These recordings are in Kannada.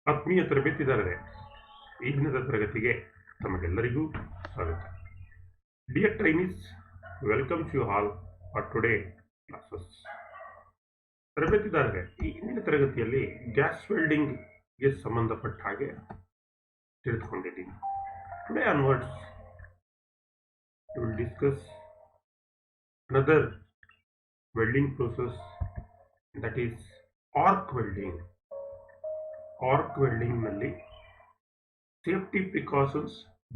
ಆತ್ಮೀಯ ತರಬೇತಿದಾರರೇ, ಈ ದಿನದ ತರಗತಿಗೆ ತಮಗೆಲ್ಲರಿಗೂ ಸ್ವಾಗತ. Dear trainees, welcomes you all for today classes. ತರಬೇತಿದಾರರೇ, ಈ ಹಿಂದಿನ ತರಗತಿಯಲ್ಲಿ ಗ್ಯಾಸ್ ವೆಲ್ಡಿಂಗ್ಗೆ ಸಂಬಂಧಪಟ್ಟ ಹಾಗೆ ತಿಳಿದುಕೊಂಡಿದ್ದೀನಿ. Today onwards we will discuss another welding process, that is arc welding. Arc welding ನಲ್ಲಿ safety precautions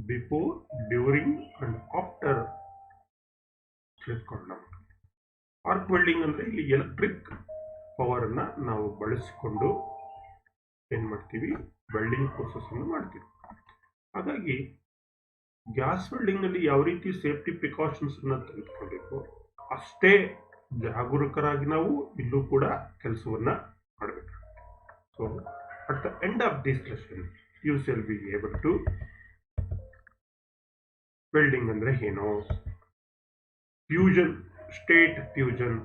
before, during and after ತಿಳ್ಕೊಳ್ಳೋಣ. ಆರ್ಕ್ ವೆಲ್ಡಿಂಗ್ ಅಂದ್ರೆ ಇಲ್ಲಿ ಎಲೆಕ್ಟ್ರಿಕ್ ಪವರ್ ಅನ್ನ ನಾವು ಬಳಸಿಕೊಂಡು ಏನ್ ಮಾಡ್ತೀವಿ, ವೆಲ್ಡಿಂಗ್ ಪ್ರೋಸೆಸ್ ಅನ್ನು ಮಾಡ್ತೀವಿ. ಹಾಗಾಗಿ ಗ್ಯಾಸ್ ವೆಲ್ಡಿಂಗ್ ನಲ್ಲಿ ಯಾವ ರೀತಿ ಸೇಫ್ಟಿ ಪ್ರಿಕಾಷನ್ಸ್ ಅನ್ನ ತೆಗೆದುಕೊಳ್ಬೇಕು, ಅಷ್ಟೇ ಜಾಗರೂಕರಾಗಿ ನಾವು ಇಲ್ಲೂ ಕೂಡ ಕೆಲಸವನ್ನ ಮಾಡಬೇಕು. So at the end of this lesson you shall be able to welding ಅಂದ್ರೆ ಏನು, fusion, state fusion,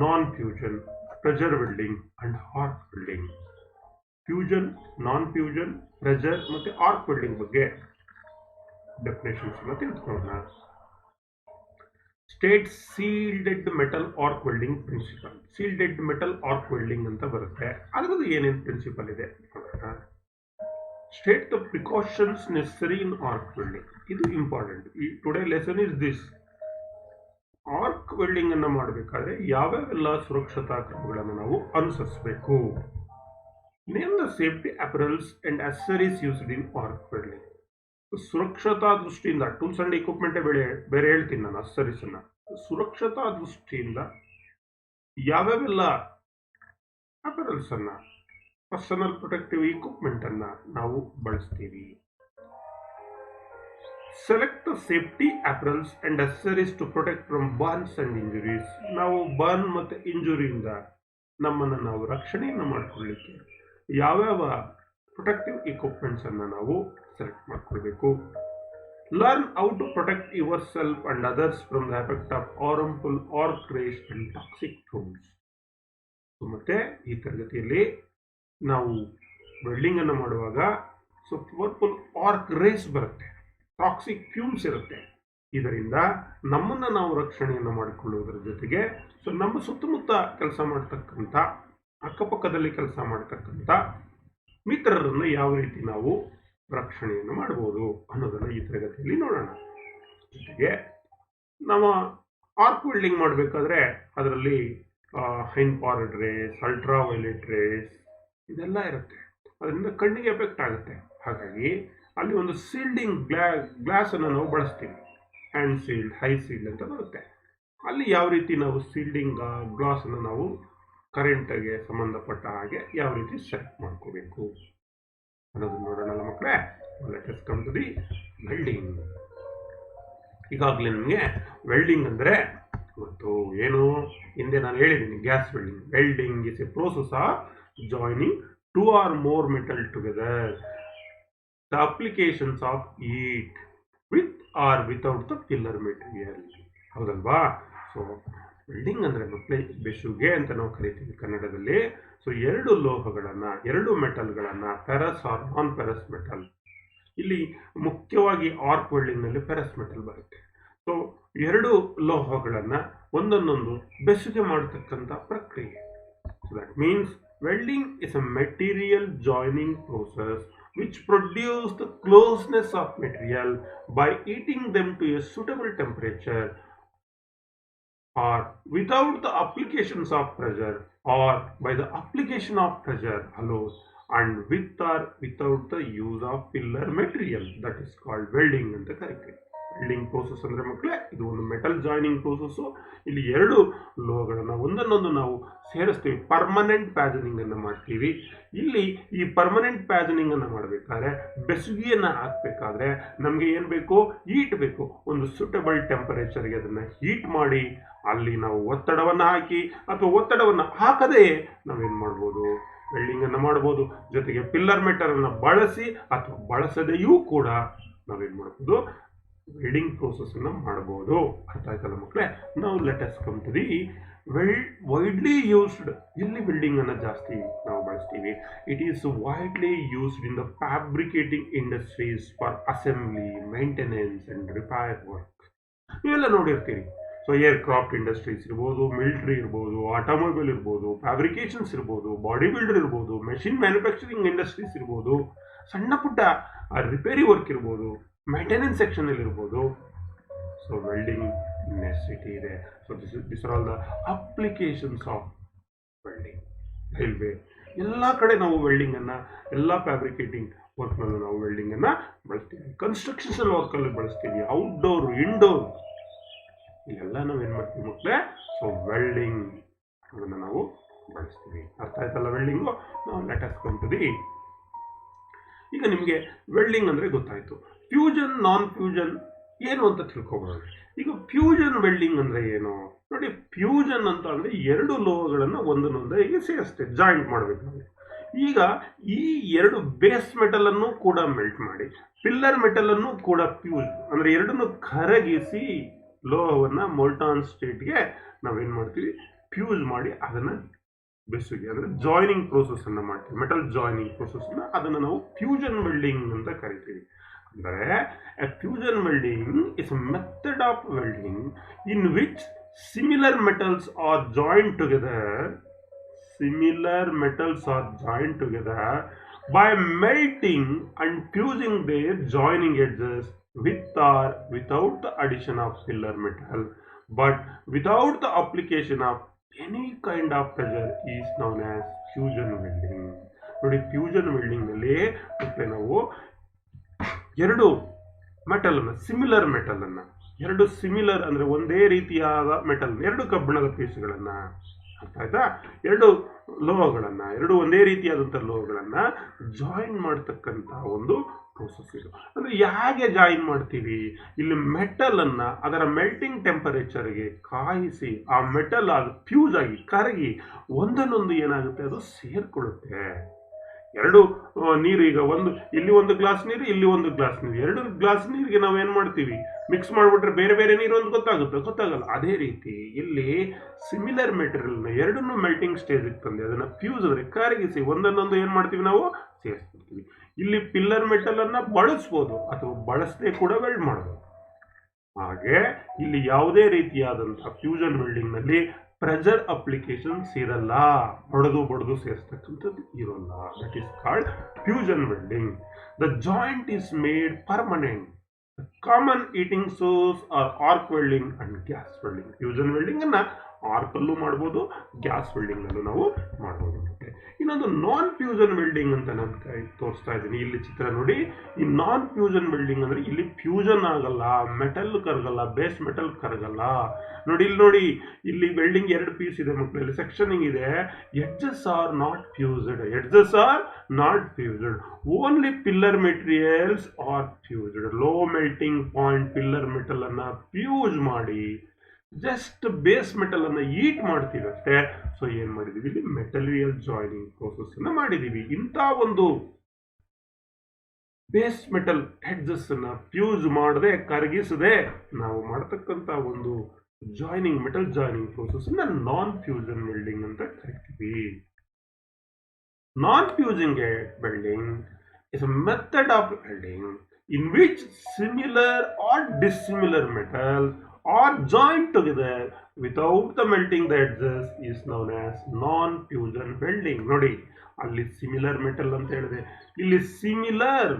non fusion, pressure welding and arc welding. Fusion, non fusion, pressure ಮತ್ತೆ ಆರ್ಕ್ ವೆಲ್ಡಿಂಗ್ ಬಗ್ಗೆ ಡೆಫಿನೇಷನ್ಸ್ ಅನ್ನ ತಿಳಿದುಕೊಳ್ಳೋಣ. State shielded metal arc welding principle. Shielded metal arc welding ಅಂತ ಬರುತ್ತೆ. ಅದರದ್ದು ಏನೇನು ಪ್ರಿನ್ಸಿಪಲ್ ಇದೆ ನೋಡೋಣ. State the precautions necessary in arc welding. ಇದು ಇಂಪಾರ್ಟೆಂಟ್. ಈ today lesson is this. Arc welding ಅನ್ನು ಮಾಡಬೇಕಾದ್ರೆ ಯಾವ್ಯಾವೆಲ್ಲ ಸುರಕ್ಷತಾ ಕ್ರಮಗಳನ್ನು ನಾವು ಅನುಸರಿಸಬೇಕು. Name the safety apparels and accessories used in arc welding. ಸುರಕ್ಷತಾ ದೃಷ್ಟಿಯಿಂದ ಟೂಲ್ಸ್ ಅಂಡ್ ಇಕ್ವಿಪ್ಮೆಂಟ್ ಬೇರೆ ಹೇಳ್ತೀನಿ ನಾನು, ಅಕ್ಸೆಸರೀಸ್ ಅನ್ನ. ಸುರಕ್ಷತಾ ದೃಷ್ಟಿಯಿಂದ ಯಾವ್ಯಾವೆಲ್ಲ ಅಪರಲ್ಸ್ ಅನ್ನ, ಪರ್ಸನಲ್ ಪ್ರೊಟೆಕ್ಟಿವ್ ಇಕ್ವಿಪ್ಮೆಂಟ್ ಅನ್ನ ನಾವು ಬಳಸ್ತೀವಿ. Select the safety apparels and accessories to protect from burns and injuries. ನಾವು ಬರ್ನ್ ಮತ್ತೆ ಇಂಜುರಿಯಿಂದ ನಮ್ಮನ್ನು ನಾವು ರಕ್ಷಣೆಯನ್ನು ಮಾಡಿಕೊಳ್ಳಲಿಕ್ಕೆ ಯಾವ್ಯಾವ ಪ್ರೊಟೆಕ್ಟಿವ್ ಇಕ್ವಿಪ್ಮೆಂಟ್ಸ್ ಅನ್ನ ನಾವು ಸೆಲೆಕ್ಟ್ ಮಾಡ್ಕೊಳ್ಬೇಕು. Learn how to protect yourself and others from the effect of harmful arc rays and toxic fumes. ಮತ್ತೆ ಈ ತರಗತಿಯಲ್ಲಿ ನಾವು ವೆಲ್ಡಿಂಗ್ ಅನ್ನು ಮಾಡುವಾಗ ಸೊ ಪವರ್ಫುಲ್ ಆರ್ಕ್ ರೇಸ್ ಬರುತ್ತೆ, ಟಾಕ್ಸಿಕ್ ಫ್ಯೂಮ್ಸ್ ಇರುತ್ತೆ. ಇದರಿಂದ ನಮ್ಮನ್ನು ನಾವು ರಕ್ಷಣೆಯನ್ನು ಮಾಡಿಕೊಳ್ಳುವುದರ ಜೊತೆಗೆ ಸೊ ನಮ್ಮ ಸುತ್ತಮುತ್ತ ಕೆಲಸ ಮಾಡ್ತಕ್ಕಂಥ, ಅಕ್ಕಪಕ್ಕದಲ್ಲಿ ಕೆಲಸ ಮಾಡ್ತಕ್ಕಂಥ ಮಿತ್ರರನ್ನು ಯಾವ ರೀತಿ ನಾವು ರಕ್ಷಣೆಯನ್ನು ಮಾಡಬಹುದು ಅನ್ನೋದನ್ನು ಈ ತರಗತಿಯಲ್ಲಿ ನೋಡೋಣ. ಜೊತೆಗೆ ನಾವು ಆರ್ಕ್ ವೆಲ್ಡಿಂಗ್ ಮಾಡಬೇಕಾದ್ರೆ ಅದರಲ್ಲಿ infrared race, ultra violet race ಇದೆಲ್ಲ ಇರುತ್ತೆ. ಅದರಿಂದ ಕಣ್ಣಿಗೆ ಎಫೆಕ್ಟ್ ಆಗುತ್ತೆ. ಹಾಗಾಗಿ ಅಲ್ಲಿ ಒಂದು ಸೀಲ್ಡಿಂಗ್ ಗ್ಲಾಸ್ ಅನ್ನು ನಾವು ಬಳಸ್ತೀವಿ. ಹ್ಯಾಂಡ್ ಸೀಲ್ಡ್, ಹೈ ಸೀಲ್ಡ್ ಅಂತ ಬರುತ್ತೆ. ಅಲ್ಲಿ ಯಾವ ರೀತಿ ನಾವು ಸೀಲ್ಡಿಂಗ್ ಗ್ಲಾಸ್ ಅನ್ನು ನಾವು ಕರೆಂಟ್ಗೆ ಸಂಬಂಧಪಟ್ಟ ಹಾಗೆ ಯಾವ ರೀತಿ ಸೆಲೆಕ್ಟ್ ಮಾಡ್ಕೋಬೇಕು ಅನ್ನೋದನ್ನ ನೋಡೋಣ ಮಕ್ಕಳೇ. Let us come to the welding. ಈಗಾಗಲೇ ನಿಮಗೆ ವೆಲ್ಡಿಂಗ್ ಅಂದರೆ ಗೊತ್ತು. ಏನು, ಹಿಂದೆ ನಾನು ಹೇಳಿದ್ದೀನಿ, gas welding. Welding is a process of joining two or more metal together. The applications of heat with or without the filler material. ಹೌದಲ್ವಾ? ಸೊ ವೆಲ್ಡಿಂಗ್ ಅಂದರೆ ಮಕ್ಕಳೇ ಬೆಸುಗೆ ಅಂತ ನಾವು ಕರಿತೀವಿ ಕನ್ನಡದಲ್ಲಿ. ಸೊ ಎರಡು ಲೋಹಗಳನ್ನು, ಎರಡು ಮೆಟಲ್ಗಳನ್ನು, ಫೆರಸ್ ಆರ್ ನಾನ್ ಫೆರಸ್ ಮೆಟಲ್. ಇಲ್ಲಿ ಮುಖ್ಯವಾಗಿ ಆರ್ಕ್ ವೆಲ್ಡಿಂಗ್ನಲ್ಲಿ ಫೆರಸ್ ಮೆಟಲ್ ಬರುತ್ತೆ. ಸೊ ಎರಡು ಲೋಹಗಳನ್ನು ಒಂದನ್ನೊಂದು ಬೆಸುಗೆ ಮಾಡತಕ್ಕಂಥ ಪ್ರಕ್ರಿಯೆ. So that means welding is a material joining process which produce the closeness of material by heating them to a suitable temperature or without the applications of pressure or by the application of pressure alone and with or without the use of filler material. That is called welding ಅಂತ ಕರೀತೀವಿ. ವೆಲ್ಡಿಂಗ್ ಪ್ರೋಸೆಸ್ ಅಂದರೆ ಮಕ್ಕಳೇ ಇದು ಒಂದು ಮೆಟಲ್ ಜಾಯಿನಿಂಗ್ ಪ್ರೋಸೆಸ್ಸು. ಇಲ್ಲಿ ಎರಡು ಲೋಹಗಳನ್ನು ಒಂದನ್ನೊಂದು ನಾವು ಸೇರಿಸ್ತೀವಿ, ಪರ್ಮನೆಂಟ್ ಪ್ಯಾಜನಿಂಗ್ ಅನ್ನು ಮಾಡ್ತೀವಿ. ಇಲ್ಲಿ ಈ ಪರ್ಮನೆಂಟ್ ಪ್ಯಾಜನಿಂಗ್ ಅನ್ನು ಮಾಡಬೇಕಾದ್ರೆ, ಬೆಸುಗೆಯನ್ನು ಹಾಕಬೇಕಾದ್ರೆ ನಮಗೆ ಏನು ಬೇಕು, ಹೀಟ್ ಬೇಕು. ಒಂದು ಸೂಟಬಲ್ ಟೆಂಪರೇಚರ್ಗೆ ಅದನ್ನು ಹೀಟ್ ಮಾಡಿ ಅಲ್ಲಿ ನಾವು ಒತ್ತಡವನ್ನು ಹಾಕಿ ಅಥವಾ ಒತ್ತಡವನ್ನು ಹಾಕದೇ ನಾವೇನು ಮಾಡ್ಬೋದು, ವೆಲ್ಡಿಂಗ್ ಅನ್ನು ಮಾಡ್ಬೋದು. ಜೊತೆಗೆ ಪಿಲ್ಲರ್ ಮೆಟಲ್ ಅನ್ನು ಬಳಸಿ ಅಥವಾ ಬಳಸದೆಯೂ ಕೂಡ ನಾವೇನು ಮಾಡ್ಬೋದು, ವೆಲ್ಡಿಂಗ್ ಪ್ರೋಸೆಸ್ ಅನ್ನು ಮಾಡಬಹುದು. ಅರ್ಥ ಆಯ್ತಲ್ಲ ಮಕ್ಕಳೇ? ನಾವು let us come to the widely used. ಎಲ್ಲಿ ವೆಲ್ಡಿಂಗ್ ಅನ್ನು ಜಾಸ್ತಿ ನಾವು ಬಳಸ್ತೀವಿ? It is widely used in the fabricating industries for assembly, maintenance and repair work. ನೀವೆಲ್ಲ ನೋಡಿರ್ತೀರಿ. ಸೊ ಏರ್ಕ್ರಾಫ್ಟ್ ಇಂಡಸ್ಟ್ರೀಸ್ ಇರ್ಬೋದು, ಮಿಲಿಟರಿ ಇರ್ಬೋದು, ಆಟೋಮೊಬೈಲ್ ಇರ್ಬೋದು, ಫ್ಯಾಬ್ರಿಕೇಶನ್ಸ್ ಇರ್ಬೋದು, ಬಾಡಿ ಬಿಲ್ಡರ್ ಇರ್ಬೋದು, ಮೆಷಿನ್ ಮ್ಯಾನುಫ್ಯಾಕ್ಚರಿಂಗ್ ಇಂಡಸ್ಟ್ರೀಸ್ ಇರ್ಬೋದು, ಸಣ್ಣ ಪುಟ್ಟ ರಿಪೇರಿ ವರ್ಕ್ ಇರ್ಬೋದು, ಮೇಂಟೆನೆನ್ಸ್ ಸೆಕ್ಷನಲ್ಲಿ ಇರ್ಬೋದು. ಸೊ ವೆಲ್ಡಿಂಗ್ ನೆಸೆಸಿಟಿ ಇದೆ. So this are all the applications of welding. Railway ಎಲ್ಲ ಕಡೆ ನಾವು ವೆಲ್ಡಿಂಗನ್ನು, ಎಲ್ಲ ಫ್ಯಾಬ್ರಿಕೇಟಿಂಗ್ ವರ್ಕ್ನಲ್ಲೂ ನಾವು ವೆಲ್ಡಿಂಗನ್ನು ಬಳಸ್ತೀವಿ. ಕನ್ಸ್ಟ್ರಕ್ಷನ್ಸ್ ವರ್ಕಲ್ಲಿ ಬಳಸ್ತೀವಿ. ಔಟ್ಡೋರ್, ಇಂಡೋರ್, ಇಲ್ಲೆಲ್ಲ ನಾವೇನು ಮಾಡ್ತೀವಿ ಮಕ್ಕಳೇ? ಸೊ ವೆಲ್ಡಿಂಗ್ ಅದನ್ನು ನಾವು ಬಳಸ್ತೀವಿ. ಅರ್ಥ ಆಯ್ತಲ್ಲ ವೆಲ್ಡಿಂಗು? ನಾವು ಲೆಟಸ್ ಕಂತದಿ. ಈಗ ನಿಮಗೆ ವೆಲ್ಡಿಂಗ್ ಅಂದರೆ ಗೊತ್ತಾಯಿತು. ಫ್ಯೂಷನ್, ನಾನ್ ಫ್ಯೂಷನ್ ಏನು ಅಂತ ತಿಳ್ಕೊಬೋಣ. ಈಗ ಫ್ಯೂಷನ್ ವೆಲ್ಡಿಂಗ್ ಅಂದರೆ ಏನು ನೋಡಿ. ಫ್ಯೂಷನ್ ಅಂತ ಅಂದರೆ ಎರಡು ಲೋಹಗಳನ್ನು ಒಂದನ್ನೊಂದಿಗೆ ಸೇರಿಸ್ತೇವೆ, ಜಾಯಿಂಟ್ ಮಾಡಬೇಕು ನಾವು. ಈಗ ಈ ಎರಡು ಬೇಸ್ ಮೆಟಲನ್ನು ಕೂಡ ಮೆಲ್ಟ್ ಮಾಡಿ, ಪಿಲ್ಲರ್ ಮೆಟಲನ್ನು ಕೂಡ ಫ್ಯೂಸ್ ಅಂದರೆ ಎರಡನ್ನು ಕರಗಿಸಿ ಲೋಹವನ್ನು ಮೊಲ್ಟಾನ್ ಸ್ಟೇಟ್ಗೆ ನಾವೇನು ಮಾಡ್ತೀವಿ? ಫ್ಯೂಸ್ ಮಾಡಿ ಅದನ್ನು ಬೆಸುಗೆ ಅಂದರೆ ಜಾಯ್ನಿಂಗ್ ಪ್ರೋಸೆಸ್ಸನ್ನು ಮಾಡ್ತೀವಿ. ಮೆಟಲ್ ಜಾಯ್ನಿಂಗ್ ಪ್ರೋಸೆಸ್ಸನ್ನು ಅದನ್ನು ನಾವು ಫ್ಯೂಷನ್ ವೆಲ್ಡಿಂಗ್ ಅಂತ ಕರಿತೀವಿ. ಅಂದರೆ a fusion welding is a method of welding in which similar metals are joined together. Similar metals are joined together by melting and fusing their joining edges with or without the addition of filler metal, but without the application of any kind of pressure is known as fusion welding. ನೋಡಿ, ಫ್ಯೂಷನ್ ವೆಲ್ಡಿಂಗ್ನಲ್ಲಿ ನಾವು ಎರಡು ಮೆಟಲನ್ನು, ಸಿಮಿಲರ್ ಮೆಟಲನ್ನು, ಎರಡು ಸಿಮಿಲರ್ ಅಂದರೆ ಒಂದೇ ರೀತಿಯಾದ ಮೆಟಲ್, ಎರಡು ಕಬ್ಬಿಣದ ಪೀಸ್ಗಳನ್ನು, ಅರ್ಥ ಆಯ್ತಾ? ಎರಡು ಲೋಹಗಳನ್ನು, ಎರಡು ಒಂದೇ ರೀತಿಯಾದಂಥ ಲೋಹಗಳನ್ನು ಜಾಯಿನ್ ಮಾಡ್ತಕ್ಕಂಥ ಒಂದು ಪ್ರೋಸೆಸ್ ಇದು. ಅಂದರೆ ಹೇಗೆ ಜಾಯಿನ್ ಮಾಡ್ತೀವಿ? ಇಲ್ಲಿ ಮೆಟಲನ್ನು ಅದರ ಮೆಲ್ಟಿಂಗ್ ಟೆಂಪರೇಚರ್ಗೆ ಕಾಯಿಸಿ ಆ ಮೆಟಲ್ ಅದು ಫ್ಯೂಸ್ ಆಗಿ ಕರಗಿ ಒಂದನ್ನೊಂದು ಏನಾಗುತ್ತೆ? ಅದು ಸೇರಿಕೊಳ್ಳುತ್ತೆ. ಎರಡು ನೀರು, ಈಗ ಇಲ್ಲಿ ಒಂದು ಗ್ಲಾಸ್ ನೀರು, ಇಲ್ಲಿ ಒಂದು ಗ್ಲಾಸ್ ನೀರು, ಎರಡು ಗ್ಲಾಸ್ ನೀರಿಗೆ ನಾವು ಏನು ಮಾಡ್ತೀವಿ? ಮಿಕ್ಸ್ ಮಾಡಿಬಿಟ್ರೆ ಬೇರೆ ಬೇರೆ ನೀರು ಅಂತ ಗೊತ್ತಾಗಲ್ಲ. ಅದೇ ರೀತಿ ಇಲ್ಲಿ ಸಿಮಿಲರ್ ಮೆಟೀರಿಯಲ್ನ ಎರಡನ್ನೂ ಮೆಲ್ಟಿಂಗ್ ಸ್ಟೇಜಿಗೆ ತಂದು ಅದನ್ನು ಫ್ಯೂಸ್ ಅಂದರೆ ಕರಗಿಸಿ ಒಂದನ್ನೊಂದು ಏನು ಮಾಡ್ತೀವಿ? ನಾವು ಸೇರಿಸ್ಬಿಡ್ತೀವಿ. ಇಲ್ಲಿ ಪಿಲ್ಲರ್ ಮೆಟಲನ್ನು ಬಳಸ್ಬೋದು ಅಥವಾ ಬಳಸದೆ ಕೂಡ ವೆಲ್ಡ್ ಮಾಡ್ಬೋದು. ಹಾಗೆ ಇಲ್ಲಿ ಯಾವುದೇ ರೀತಿಯಾದಂಥ ಫ್ಯೂಷನ್ ವೆಲ್ಡಿಂಗ್ನಲ್ಲಿ ಪ್ರೆಷರ್ ಅಪ್ಲಿಕೇಶನ್ಸ್ ಇರಲ್ಲ, ಬಡದು ಸೇರಿಸ್ತಕ್ಕಂಥದ್ದು ಇರೋಲ್ಲ. That is called fusion welding. The joint is made permanent. Common heating source are arc welding and gas welding. Fusion welding ಅನ್ನ ಆರ್ಕಲ್ಲೂ ಮಾಡ್ಬೋದು, ಗ್ಯಾಸ್ ವೆಲ್ಡಿಂಗ್ನಲ್ಲೂ ನಾವು ಮಾಡ್ಬೋದು. ಇನ್ನೊಂದು ನಾನ್ ಫ್ಯೂಷನ್ ವೆಲ್ಡಿಂಗ್ ಅಂತ ನಾನು ತೋರಿಸ್ತಾ ಇದ್ದೀನಿ. ಇಲ್ಲಿ ಚಿತ್ರ ನೋಡಿ. ಈ ನಾನ್ ಫ್ಯೂಷನ್ ವೆಲ್ಡಿಂಗ್ ಅಂದರೆ ಇಲ್ಲಿ ಫ್ಯೂಷನ್ ಆಗಲ್ಲ, ಮೆಟಲ್ ಕರಗಲ್ಲ, ಬೇಸ್ ಮೆಟಲ್ ಕರಗಲ್ಲ. ನೋಡಿ, ಇಲ್ಲಿ ವೆಲ್ಡಿಂಗ್ ಎರಡು ಪೀಸ್ ಇದೆ ಮಕ್ಕಳಲ್ಲಿ, ಸೆಕ್ಷನಿಂಗ್ ಇದೆ. Edges are not fused. Only filler materials are fused. Low melting point filler metal ಅನ್ನ ಫ್ಯೂಸ್ ಮಾಡಿ ಜಸ್ಟ್ ಬೇಸ್ ಮೆಟಲ್ ಅನ್ನ ಈಟ್ ಮಾಡ್ತೀವಿ ಅಷ್ಟೇ. ಸೊ ಏನ್ ಮಾಡಿದೀವಿ? ಇಲ್ಲಿ ಮೆಟೀರಿಯಲ್ ಜಾಯ್ನಿಂಗ್ ಪ್ರೋಸೆಸ್ ಅನ್ನ ಮಾಡಿದೀವಿ. ಇಂಥ ಒಂದು ಬೇಸ್ ಮೆಟಲ್ ಹೆಡ್ಜಸ್ ಅನ್ನ ಫ್ಯೂಸ್ ಮಾಡದೆ, ಕರಗಿಸದೆ ನಾವು ಮಾಡತಕ್ಕಂತ ಒಂದು ಜಾಯ್ನಿಂಗ್, ಮೆಟಲ್ ಜಾಯ್ನಿಂಗ್ ಪ್ರೋಸೆಸ್ ಅನ್ನ ನಾನ್ ಫ್ಯೂಷನ್ ವೆಲ್ಡಿಂಗ್ ಅಂತ ಕರಿತೀವಿ. ನಾನ್ fusing welding is a method of welding in which similar or dissimilar metals are joined together without the melting the edges is known as non-fusion welding. ನೋಡಿ, ಅಲ್ಲಿ ಸಿಮಿಲರ್ ಮೆಟಲ್ ಅಂತ ಹೇಳಿದೆ, ಇಲ್ಲಿ ಸಿಮಿಲರ್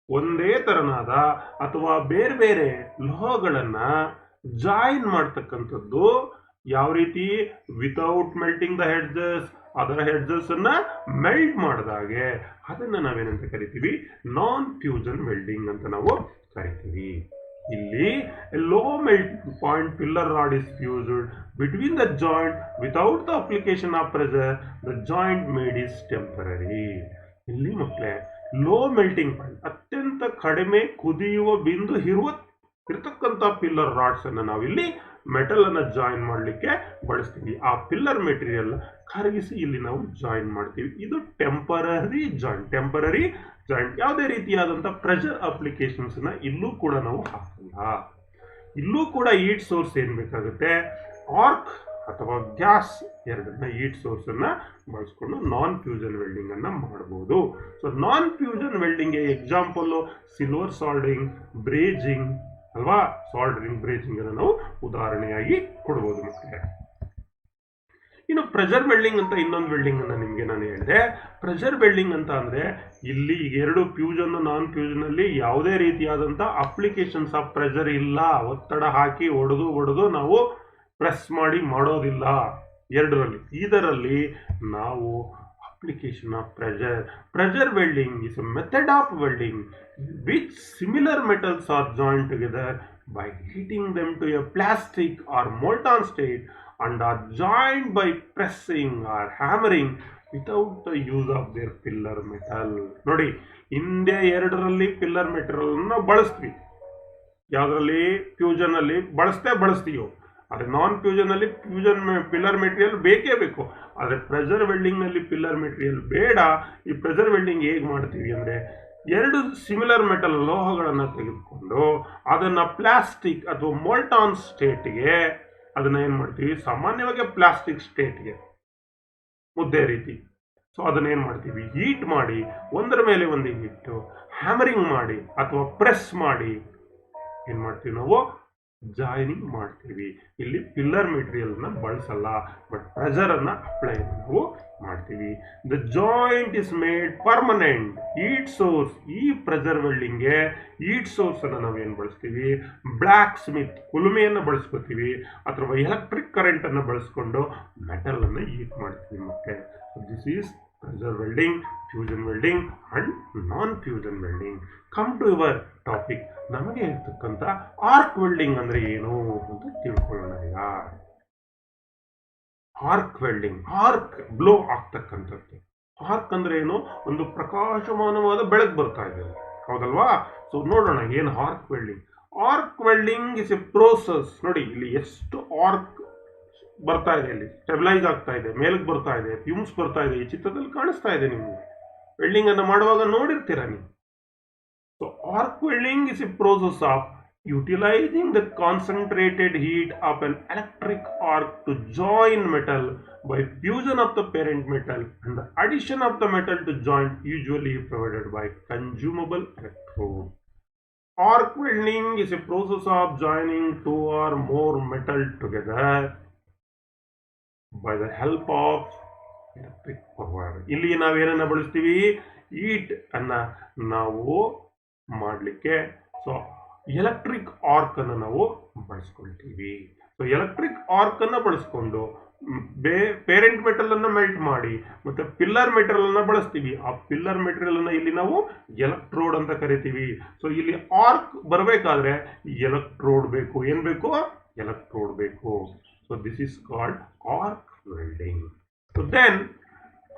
ಒಂದೇ ತರನಾದ ಅಥವಾ ಬೇರೆ ಬೇರೆ ಲೋಹಗಳನ್ನ ಜಾಯಿನ್ ಮಾಡ್ತಕ್ಕಂಥದ್ದು. ಯಾವ ರೀತಿ? ವಿತೌಟ್ ಮೆಲ್ಟಿಂಗ್ ದ ಹೆಡ್ಜಸ್, ಅದರ ಹೆಡ್ಜಸ್ ಅನ್ನ ಮೆಲ್ಟ್ ಮಾಡಿದಾಗೆ ಅದನ್ನ ನಾವೇನಂತ ಕರಿತೀವಿ? ನಾನ್ ಫ್ಯೂಷನ್ ವೆಲ್ಡಿಂಗ್ ಅಂತ ನಾವು ಕರಿತೀವಿ. ಇಲ್ಲಿ low melting point pillar rod is fused between the joint without the application of pressure. The joint made is temporary. ಇಲ್ಲಿ ಮಕ್ಕಳೇ, ಲೋ ಮೆಲ್ಟಿಂಗ್ ಪಾಯಿಂಟ್, ಅತ್ಯಂತ ಕಡಿಮೆ ಕುದಿಯುವ ಬಿಂದು ಇರತಕ್ಕಂಥ ಪಿಲ್ಲರ್ ರಾಡ್ಸ್ ಅನ್ನ ನಾವಿಲ್ಲಿ ಮೆಟಲ್ ಅನ್ನ ಜಾಯಿನ್ ಮಾಡಲಿಕ್ಕೆ ಬಳಸ್ತೀವಿ. ಆ ಪಿಲ್ಲರ್ ಮೆಟೀರಿಯಲ್ ಕರಗಿಸಿ ಇಲ್ಲಿ ನಾವು ಜಾಯಿನ್ ಮಾಡ್ತೀವಿ. ಇದು ಟೆಂಪರರಿ ಜಾಯಿಂಟ್. ಯಾವುದೇ ರೀತಿಯಾದಂಥ ಪ್ರೆಷರ್ ಅಪ್ಲಿಕೇಶನ್ಸ್ ನ ಇಲ್ಲೂ ಕೂಡ ನಾವು ಹಾಕಲ್ಲ. ಇಲ್ಲೂ ಕೂಡ ಈಟ್ ಸೋರ್ಸ್ ಏನ್ ಬೇಕಾಗುತ್ತೆ? ಆರ್ಕ್ ಅಥವಾ ಗ್ಯಾಸ್ ಎರಡನ್ನ ಹೀಟ್ ಸೋರ್ಸನ್ನು ಬಳಸ್ಕೊಂಡು ನಾನ್ ಫ್ಯೂಷನ್ ವೆಲ್ಡಿಂಗನ್ನು ಮಾಡ್ಬೋದು. ಸೊ ನಾನ್ ಫ್ಯೂಷನ್ ವೆಲ್ಡಿಂಗ್ಗೆ ಎಕ್ಸಾಂಪಲ್ಲು ಸಿಲ್ವರ್ ಸಾಲ್ಡರಿಂಗ್, ಬ್ರೇಜಿಂಗ್ ಅಲ್ವಾ. ಸಾಲ್ಡರಿಂಗ್, ಬ್ರೇಜಿಂಗ್ ಅನ್ನು ನಾವು ಉದಾಹರಣೆಯಾಗಿ ಕೊಡ್ಬೋದು ಮಕ್ಕಳೇ. ಇನ್ನು ಪ್ರೆಷರ್ ವೆಲ್ಡಿಂಗ್ ಅಂತ ಇನ್ನೊಂದು ವೆಲ್ಡಿಂಗ್ ಅನ್ನು ನಿಮಗೆ ನಾನು ಹೇಳಿದೆ. ಪ್ರೆಷರ್ ವೆಲ್ಡಿಂಗ್ ಅಂತ ಅಂದರೆ ಇಲ್ಲಿ ಎರಡು ಫ್ಯೂಷನ್ ನಾನ್ ಫ್ಯೂಷನ್ ಅಲ್ಲಿ ಯಾವುದೇ ರೀತಿಯಾದಂಥ ಅಪ್ಲಿಕೇಶನ್ಸ್ ಆಫ್ ಪ್ರೆಷರ್ ಇಲ್ಲ. ಒತ್ತಡ ಹಾಕಿ ಒಡೆದು ನಾವು ಪ್ರೆಸ್ ಮಾಡಿ ಮಾಡೋದಿಲ್ಲ ಎರಡರಲ್ಲಿ. ಇದರಲ್ಲಿ ನಾವು application of pressure welding is A method of welding which similar metals R joint together by heating them to a plastic or molten state and are joined by pressing or hammering without the use of their pillar metal. ನೋಡಿ, ಹಿಂದೆ ಎರಡರಲ್ಲಿ ಪಿಲ್ಲರ್ ಮೆಟೀರಿಯಲ್ ನಾವು ಬಳಸ್ತೀವಿ. ಯಾವುದರಲ್ಲಿ? ಫ್ಯೂಷನ್ ಅಲ್ಲಿ ಬಳಸ್ತೀವೋ. ಆದರೆ ನಾನ್ ಫ್ಯೂಷನ್ ಅಲ್ಲಿ ಪಿಲ್ಲರ್ ಮೆಟೀರಿಯಲ್ ಬೇಕೇ ಬೇಕು. ಆದರೆ ಪ್ರೆಷರ್ ವೆಲ್ಡಿಂಗ್ ನಲ್ಲಿ ಪಿಲ್ಲರ್ ಮೆಟೀರಿಯಲ್ ಬೇಡ. ಈ ಪ್ರೆಷರ್ ವೆಲ್ಡಿಂಗ್ ಹೇಗೆ ಮಾಡ್ತೀವಿ ಅಂದರೆ, ಎರಡು ಸಿಮಿಲರ್ ಮೆಟಲ್ ಲೋಹಗಳನ್ನು ತೆಗೆದುಕೊಂಡು ಅದನ್ನು ಪ್ಲಾಸ್ಟಿಕ್ ಅಥವಾ ಮೋಲ್ಟಾನ್ ಸ್ಟೇಟ್ಗೆ ಅದನ್ನು ಏನು ಮಾಡ್ತೀವಿ, ಸಾಮಾನ್ಯವಾಗಿ ಪ್ಲಾಸ್ಟಿಕ್ ಸ್ಟೇಟ್ಗೆ ಮುದ್ದೆ ರೀತಿ. ಸೊ ಅದನ್ನ ಏನು ಮಾಡ್ತೀವಿ, ಹೀಟ್ ಮಾಡಿ ಒಂದರ ಮೇಲೆ ಒಂದು ಇಟ್ಟು ಹ್ಯಾಮರಿಂಗ್ ಮಾಡಿ ಅಥವಾ ಪ್ರೆಸ್ ಮಾಡಿ ಏನು ಮಾಡ್ತೀವಿ ನಾವು, ಜಾಯಿನಿಂಗ್ ಮಾಡ್ತೀವಿ. ಇಲ್ಲಿ ಪಿಲ್ಲರ್ ಮೆಟೀರಿಯಲ್ನ ಬಳಸಲ್ಲ, ಬಟ್ ಪ್ರೆಷರನ್ನು ಅಪ್ಲೈ ನಾವು ಮಾಡ್ತೀವಿ. The joint is made permanent. Heat source, ಈ ಪ್ರೆಷರ್ ವೆಲ್ಡಿಂಗ್ಗೆ ಹೀಟ್ ಸೋರ್ಸನ್ನು ನಾವೇನು ಬಳಸ್ತೀವಿ, ಬ್ಲ್ಯಾಕ್ ಸ್ಮಿತ್ ಕುಲುಮೆಯನ್ನು ಬಳಸ್ಕೊತೀವಿ ಅಥವಾ ಎಲೆಕ್ಟ್ರಿಕ್ ಕರೆಂಟನ್ನು ಬಳಸ್ಕೊಂಡು ಮೆಟಲನ್ನು ಹೀಟ್ ಮಾಡ್ತೀವಿ. ಮತ್ತೆ this is pressure welding, fusion welding and non fusion welding. Come to your topic. ನಮಗೆ ಇರ್ತಕ್ಕಂಥ ಆರ್ಕ್ ವೆಲ್ಡಿಂಗ್ ಅಂದ್ರೆ ಏನು ಅಂತ ತಿಳ್ಕೊಳ್ಳೋಣ ಈಗ. ಆರ್ಕ್ ವೆಲ್ಡಿಂಗ್, ಆರ್ಕ್ ಬ್ಲೋ ಆಗ್ತಕ್ಕಂಥದ್ದು. ಆರ್ಕ್ ಅಂದ್ರೆ ಏನು, ಒಂದು ಪ್ರಕಾಶಮಾನವಾದ ಬೆಳಕು ಬರ್ತಾ ಇದೆ, ಹೌದಲ್ವಾ? ಸೊ ನೋಡೋಣ ಏನು arc welding. Arc welding is a process. ನೋಡಿ ಇಲ್ಲಿ ಎಷ್ಟು ಆರ್ಕ್ ಬರ್ತಾ ಇದೆ, ಇಲ್ಲಿ ಸ್ಟೆಬಿಲೈಸ್ ಆಗ್ತಾ ಇದೆ, ಮೇಲಕ್ಕೆ ಬರ್ತಾ ಇದೆ, ಫ್ಯೂಮ್ಸ್ ಬರ್ತಾ ಇದೆ. ಈ ಚಿತ್ರದಲ್ಲಿ ಕಾಣಿಸ್ತಾ ಇದೆ ನಿಮಗೆ. ವೆಲ್ಡಿಂಗ್ ಅನ್ನು ಮಾಡುವಾಗ ನೋಡಿರ್ತೀರ ನೀವು. So arc welding is a process of utilizing the concentrated heat of an electric arc to join metal by fusion of the parent metal and the addition of the metal to joint, usually provided by consumable electrode. Arc welding is a process of joining two or more metal together by the help of electric power. ಇಲ್ಲಿ ನಾವೇನನ್ನ ಬಳಸ್ತೀವಿ, ಹೀಟ್ ಅನ್ನ ನಾವು ಮಾಡಲಿಕ್ಕೆ ಸೊ ಎಲೆಕ್ಟ್ರಿಕ್ ಆರ್ಕ್ ಅನ್ನು ನಾವು ಬಳಸ್ಕೊಳ್ತೀವಿ. ಸೊ ಎಲೆಕ್ಟ್ರಿಕ್ ಆರ್ಕ್ ಅನ್ನು ಬಳಸ್ಕೊಂಡು ಪೇರೆಂಟ್ ಮೆಟಲ್ ಅನ್ನು ಮೆಲ್ಟ್ ಮಾಡಿ ಮತ್ತೆ ಪಿಲ್ಲರ್ ಮೆಟೀರಿಯಲ್ ಅನ್ನ ಬಳಸ್ತೀವಿ. ಆ ಪಿಲ್ಲರ್ ಮೆಟೀರಿಯಲ್ ಅನ್ನ ಇಲ್ಲಿ ನಾವು ಎಲೆಕ್ಟ್ರೋಡ್ ಅಂತ ಕರಿತೀವಿ. ಸೊ ಇಲ್ಲಿ ಆರ್ಕ್ ಬರಬೇಕಾದ್ರೆ ಎಲೆಕ್ಟ್ರೋಡ್ ಬೇಕು. ಏನ್ ಬೇಕು? ಎಲೆಕ್ಟ್ರೋಡ್ ಬೇಕು. So this is called arc welding. So then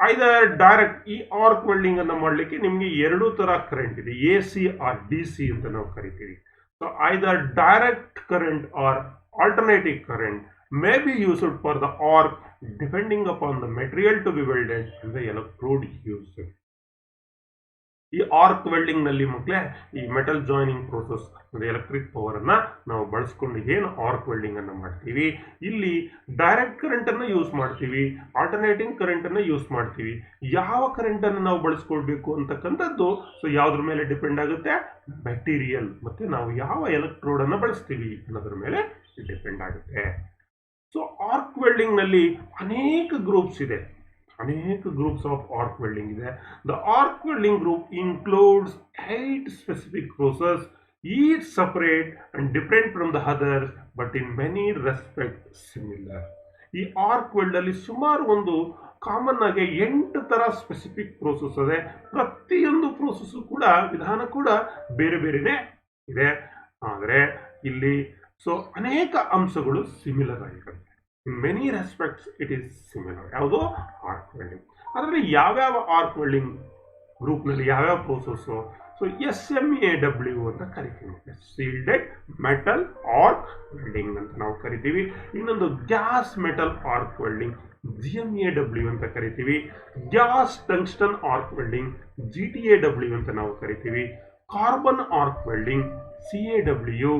either direct, ಈ ಆರ್ಕ್ ವೆಲ್ಡಿಂಗ್ ಅನ್ನು ಮಾಡಲಿಕ್ಕೆ ನಿಮಗೆ ಎರಡು ತರ ಕರೆಂಟ್ ಇದೆ, AC ಆರ್ DC ಅಂತ ನಾವು ಕರಿತೀವಿ. So either direct current or alternating current may be used for the arc depending upon the material to be welded and the electrode used. ಈ ಆರ್ಕ್ ವೆಲ್ಡಿಂಗ್ ನಲ್ಲಿ ಮಕ್ಕಳೇ ಈ ಮೆಟಲ್ ಜಾಯಿನಿಂಗ್ ಪ್ರೋಸೆಸ್ ಅಂದ್ರೆ ಎಲೆಕ್ಟ್ರಿಕ್ ಪವರ್ ಅನ್ನ ನಾವು ಬಳಸ್ಕೊಂಡು ಏನು ಆರ್ಕ್ ವೆಲ್ಡಿಂಗ್ ಅನ್ನ ಮಾಡ್ತೀವಿ. ಇಲ್ಲಿ ಡೈರೆಕ್ಟ್ ಕರೆಂಟ್ ಅನ್ನ ಯೂಸ್ ಮಾಡ್ತೀವಿ, ಆಲ್ಟರ್ನೇಟಿಂಗ್ ಕರೆಂಟ್ ಅನ್ನ ಯೂಸ್ ಮಾಡ್ತೀವಿ. ಯಾವ ಕರೆಂಟ್ ಅನ್ನು ನಾವು ಬಳಸ್ಕೊಳ್ಬೇಕು ಅಂತಕ್ಕಂಥದ್ದು ಸೊ ಯಾವ್ದ್ರ ಮೇಲೆ ಡಿಪೆಂಡ್ ಆಗುತ್ತೆ, ಮೆಟೀರಿಯಲ್ ಮತ್ತೆ ನಾವು ಯಾವ ಎಲೆಕ್ಟ್ರೋಡ್ ಅನ್ನ ಬಳಸ್ತೀವಿ ಅನ್ನೋದ್ರ ಮೇಲೆ ಡಿಪೆಂಡ್ ಆಗುತ್ತೆ. ಸೊ ಆರ್ಕ್ ವೆಲ್ಡಿಂಗ್ ನಲ್ಲಿ ಅನೇಕ ಗ್ರೂಪ್ಸ್ ಇದೆ, ಅನೇಕ ಗ್ರೂಪ್ಸ್ ಆಫ್ ಆರ್ಕ್ ವೆಲ್ಡಿಂಗ್ ಇದೆ. The arc welding group includes 8 specific process, each separate and different from the others but in many respect similar. ಈ ಆರ್ಕ್ ವೆಲ್ಡ್ ಅಲ್ಲಿ ಸುಮಾರು ಒಂದು ಕಾಮನ್ ಆಗಿ 8 ತರ ಸ್ಪೆಸಿಫಿಕ್ ಪ್ರೋಸೆಸ್ ಇದೆ. ಪ್ರತಿಯೊಂದು ಪ್ರೋಸೆಸ್ ಕೂಡ ವಿಧಾನ ಕೂಡ ಬೇರೆ ಬೇರೆನೇ ಇದೆ. ಆದರೆ ಇಲ್ಲಿ ಸೊ ಅನೇಕ ಅಂಶಗಳು ಸಿಮಿಲರ್ ಆಗಿರುತ್ತೆ. In many respects it is similar. ಯಾವುದು? Arc welding. ಅದರಲ್ಲಿ ಯಾವ್ಯಾವ ಆರ್ಕ್ ವೆಲ್ಡಿಂಗ್ ಗ್ರೂಪ್ನಲ್ಲಿ ಯಾವ್ಯಾವ ಪ್ರೋಸೆಸ್ಸು? ಸೊ SMAW ಅಂತ ಕರಿತೀವಿ, ಸೀಲ್ಡೆಡ್ ಮೆಟಲ್ ಆರ್ಕ್ ವೆಲ್ಡಿಂಗ್ ಅಂತ ನಾವು ಕರಿತೀವಿ. ಇನ್ನೊಂದು gas metal arc welding GMAW ಅಂತ ಕರಿತೀವಿ. Gas tungsten arc welding GTAW ಅಂತ ನಾವು ಕರಿತೀವಿ. Carbon arc welding CAW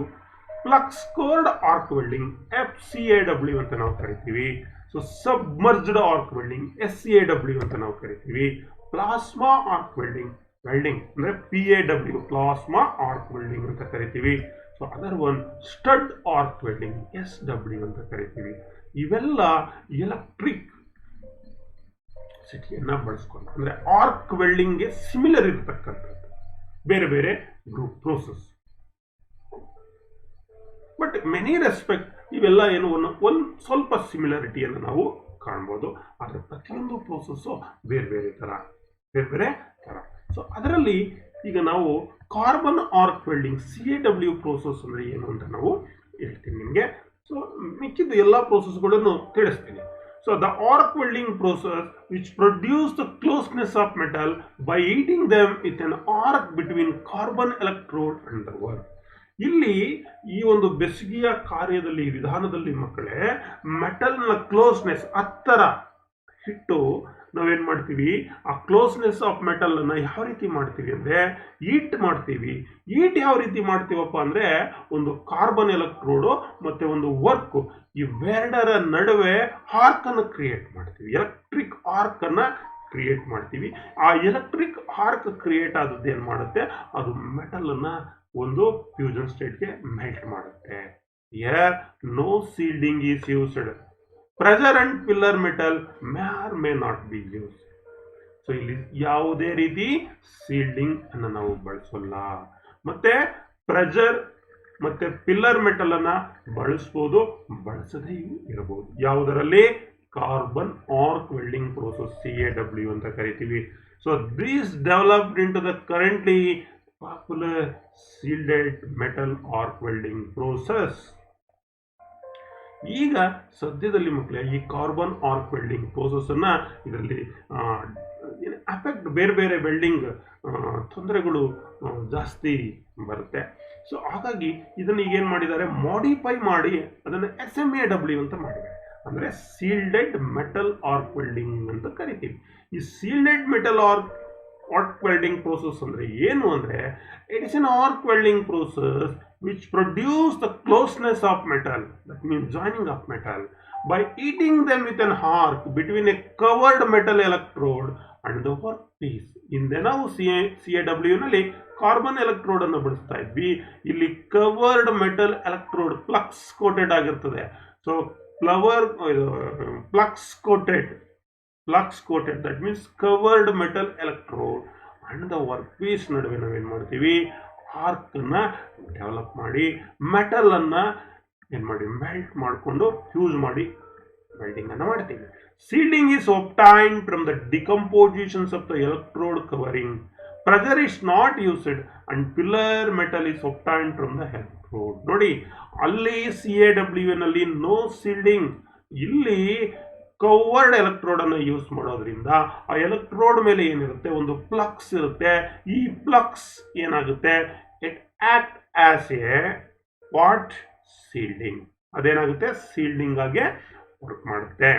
flux cored arc welding FCAW ಅಂತ ನಾವು ಕರಿತೀವಿ. So submerged arc welding SCAW ಅಂತ ನಾವು ಕರಿತೀವಿ. ಪ್ಲಾಸ್ಮಾ ಆರ್ಕ್ ವೆಲ್ಡಿಂಗ್ ಅಂದ್ರೆ PAW ಪ್ಲಾಸ್ಮಾ ಆರ್ಕ್ ವೆಲ್ಡಿಂಗ್ ಅಂತ ಕರಿತೀವಿ. So other one stud arc welding SW ಅಂತ ಕರಿತೀವಿ. ಇವೆಲ್ಲ ಎಲೆಕ್ಟ್ರಿಕ್ ಸಿಟಿಯನ್ನ ಬಳಸ್ಕೊಂಡು ಅಂದ್ರೆ ಆರ್ಕ್ ವೆಲ್ಡಿಂಗ್ಗೆ ಸಿಮಿಲರ್ ಇರತಕ್ಕಂಥದ್ದು ಬೇರೆ ಬೇರೆ group process. But many respect ಇವೆಲ್ಲ ಏನು ಒಂದು ಸ್ವಲ್ಪ ಸಿಮಿಲಾರಿಟಿಯನ್ನು ನಾವು ಕಾಣ್ಬೋದು. ಆದರೆ ಪ್ರತಿಯೊಂದು ಪ್ರೋಸೆಸ್ಸು ಬೇರೆ ಬೇರೆ ಥರ. ಸೊ ಅದರಲ್ಲಿ ಈಗ ನಾವು carbon arc welding CAW process ಅಂದರೆ ಏನು ಅಂತ ನಾವು ಹೇಳ್ತೀನಿ ನಿಮಗೆ. ಸೊ ಮಿಕ್ಕಿದ್ದು ಎಲ್ಲ ಪ್ರೋಸೆಸ್ಗಳನ್ನು ತಿಳಿಸ್ತೀನಿ. So the arc welding process which produce the closeness of metal by heating them with an arc between carbon electrode and the work. ಇಲ್ಲಿ ಈ ಒಂದು ಬೆಸುಗೆಯ ಕಾರ್ಯದಲ್ಲಿ ವಿಧಾನದಲ್ಲಿ ಮಕ್ಕಳೇ ಮೆಟಲ್ನ ಕ್ಲೋಸ್ನೆಸ್ ಹತ್ತರ ಇಟ್ಟು ನಾವೇನ್ ಮಾಡ್ತೀವಿ, ಆ ಕ್ಲೋಸ್ನೆಸ್ ಆಫ್ ಮೆಟಲ್ ಅನ್ನ ಯಾವ ರೀತಿ ಮಾಡ್ತೀವಿ ಅಂದ್ರೆ ಹೀಟ್ ಮಾಡ್ತೀವಿ. ಹೀಟ್ ಯಾವ ರೀತಿ ಮಾಡ್ತೀವಪ್ಪ ಅಂದ್ರೆ ಒಂದು ಕಾರ್ಬನ್ ಎಲೆಕ್ಟ್ರೋಡು ಮತ್ತೆ ಒಂದು ವರ್ಕ್ ಇವೆರಡರ ನಡುವೆ ಆರ್ಕ್ ಅನ್ನು ಕ್ರಿಯೇಟ್ ಮಾಡ್ತೀವಿ, ಎಲೆಕ್ಟ್ರಿಕ್ ಆರ್ಕ್ ಅನ್ನ ಕ್ರಿಯೇಟ್ ಮಾಡ್ತೀವಿ. ಆ ಎಲೆಕ್ಟ್ರಿಕ್ ಆರ್ಕ್ ಕ್ರಿಯೇಟ್ ಆದದ್ದು ಏನ್ ಮಾಡುತ್ತೆ, ಅದು ಮೆಟಲ್ ಅನ್ನ ಒಂದು ಫ್ಯೂಷನ್ ಸ್ಟೇಟ್ಗೆ ಮೆಲ್ಟ್ ಮಾಡುತ್ತೆ. No shielding is used. Pressure and filler metal may or may not be use. So ಇಲ್ಲಿ ಯಾವುದೇ ರೀತಿ ಸೀಲ್ಡಿಂಗ್ ಅನ್ನು ನಾವು ಬಳಸೋಲ್ಲ. ಮತ್ತೆ ಪ್ರೆಷರ್ ಮತ್ತೆ ಪಿಲ್ಲರ್ ಮೆಟಲ್ ಅನ್ನ ಬಳಸಬಹುದು, ಬಳಸದೇ ಇರಬಹುದು. ಯಾವುದರಲ್ಲಿ? Carbon arc welding process CAW ಅಂತ ಕರಿತೀವಿ. So this developed into the currently popular shielded metal arc welding process. ಈಗ ಸದ್ಯದಲ್ಲಿ ಮಕ್ಕಳೇ ಈ ಕಾರ್ಬನ್ ಆರ್ಕ್ ವೆಲ್ಡಿಂಗ್ ಪ್ರೋಸೆಸ್ ಅನ್ನ ಇದರಲ್ಲಿ ಅಫೆಕ್ಟ್ ಬೇರೆ ಬೇರೆ ವೆಲ್ಡಿಂಗ್ ತೊಂದರೆಗಳು ಜಾಸ್ತಿ ಬರುತ್ತೆ. ಸೊ ಹಾಗಾಗಿ ಇದನ್ನು ಈಗ ಏನು ಮಾಡಿದ್ದಾರೆ, ಮಾಡಿಫೈ ಮಾಡಿ ಅದನ್ನು SMAW ಅಂತ ಮಾಡಿದ್ದಾರೆ. ಅಂದರೆ ಸೀಲ್ಡೆಡ್ ಮೆಟಲ್ ಆರ್ಕ್ ವೆಲ್ಡಿಂಗ್ ಅಂತ ಕರಿತೀವಿ. ಈ ಸೀಲ್ಡೆಡ್ ಮೆಟಲ್ ಆರ್ಕ್ ವೆಲ್ಡಿಂಗ್ ಪ್ರೋಸೆಸ್ ಅಂದರೆ ಏನು ಅಂದರೆ, it is N arc welding process which produce the closeness of metal, that means joining of metal, by heating them with an arc between a covered metal electrode and the workpiece. ಹಿಂದೆ ನಾವು CAW ನಲ್ಲಿ ಕಾರ್ಬನ್ ಎಲೆಕ್ಟ್ರೋಡ್ ಅನ್ನು ಬಳಸ್ತಾ ಇದ್ವಿ. ಇಲ್ಲಿ covered metal electrode flux coated ಆಗಿರ್ತದೆ. So flux coated that means covered metal electrode and the work piece ನಡುವೆ ನಾವೇನ್ ಮಾಡ್ತೀವಿ, ಆರ್ಕ್ ಅನ್ನ ಡೆವಲಪ್ ಮಾಡಿ ಮೆಟಲ್ ಅನ್ನ ಏನ್ ಮಾಡಿ ಮೆಲ್ಟ್ ಮಾಡಿಕೊಂಡು ಫ್ಯೂಸ್ ಮಾಡಿ ವೆಲ್ಡಿಂಗ್ ಅನ್ನ ಮಾಡ್ತೀವಿ. ಸೀಲ್ಡಿಂಗ್ is obtained from the decompositions of the electrode covering. Pressure is not used and pillar metal is obtained from the electrode. ನೋಡಿ, ಅಲ್ಲಿ CAW ನಲ್ಲಿ ನೋ ಸೀಲ್ಡಿಂಗ್, ಇಲ್ಲಿ ಕವರ್ಡ್ ಎಲೆಕ್ಟ್ರೋಡ್ ಅನ್ನು ಯೂಸ್ ಮಾಡೋದ್ರಿಂದ ಆ ಎಲೆಕ್ಟ್ರೋಡ್ ಮೇಲೆ ಏನಿರುತ್ತೆ, ಒಂದು ಫ್ಲಕ್ಸ್ ಇರುತ್ತೆ. ಈ ಫ್ಲಕ್ಸ್ ಏನಾಗುತ್ತೆ, it act as a what shielding. ಅದೇನಾಗುತ್ತೆ, ಸೀಲ್ಡಿಂಗ್ ಆಗಿ ವರ್ಕ್ ಮಾಡುತ್ತೆ.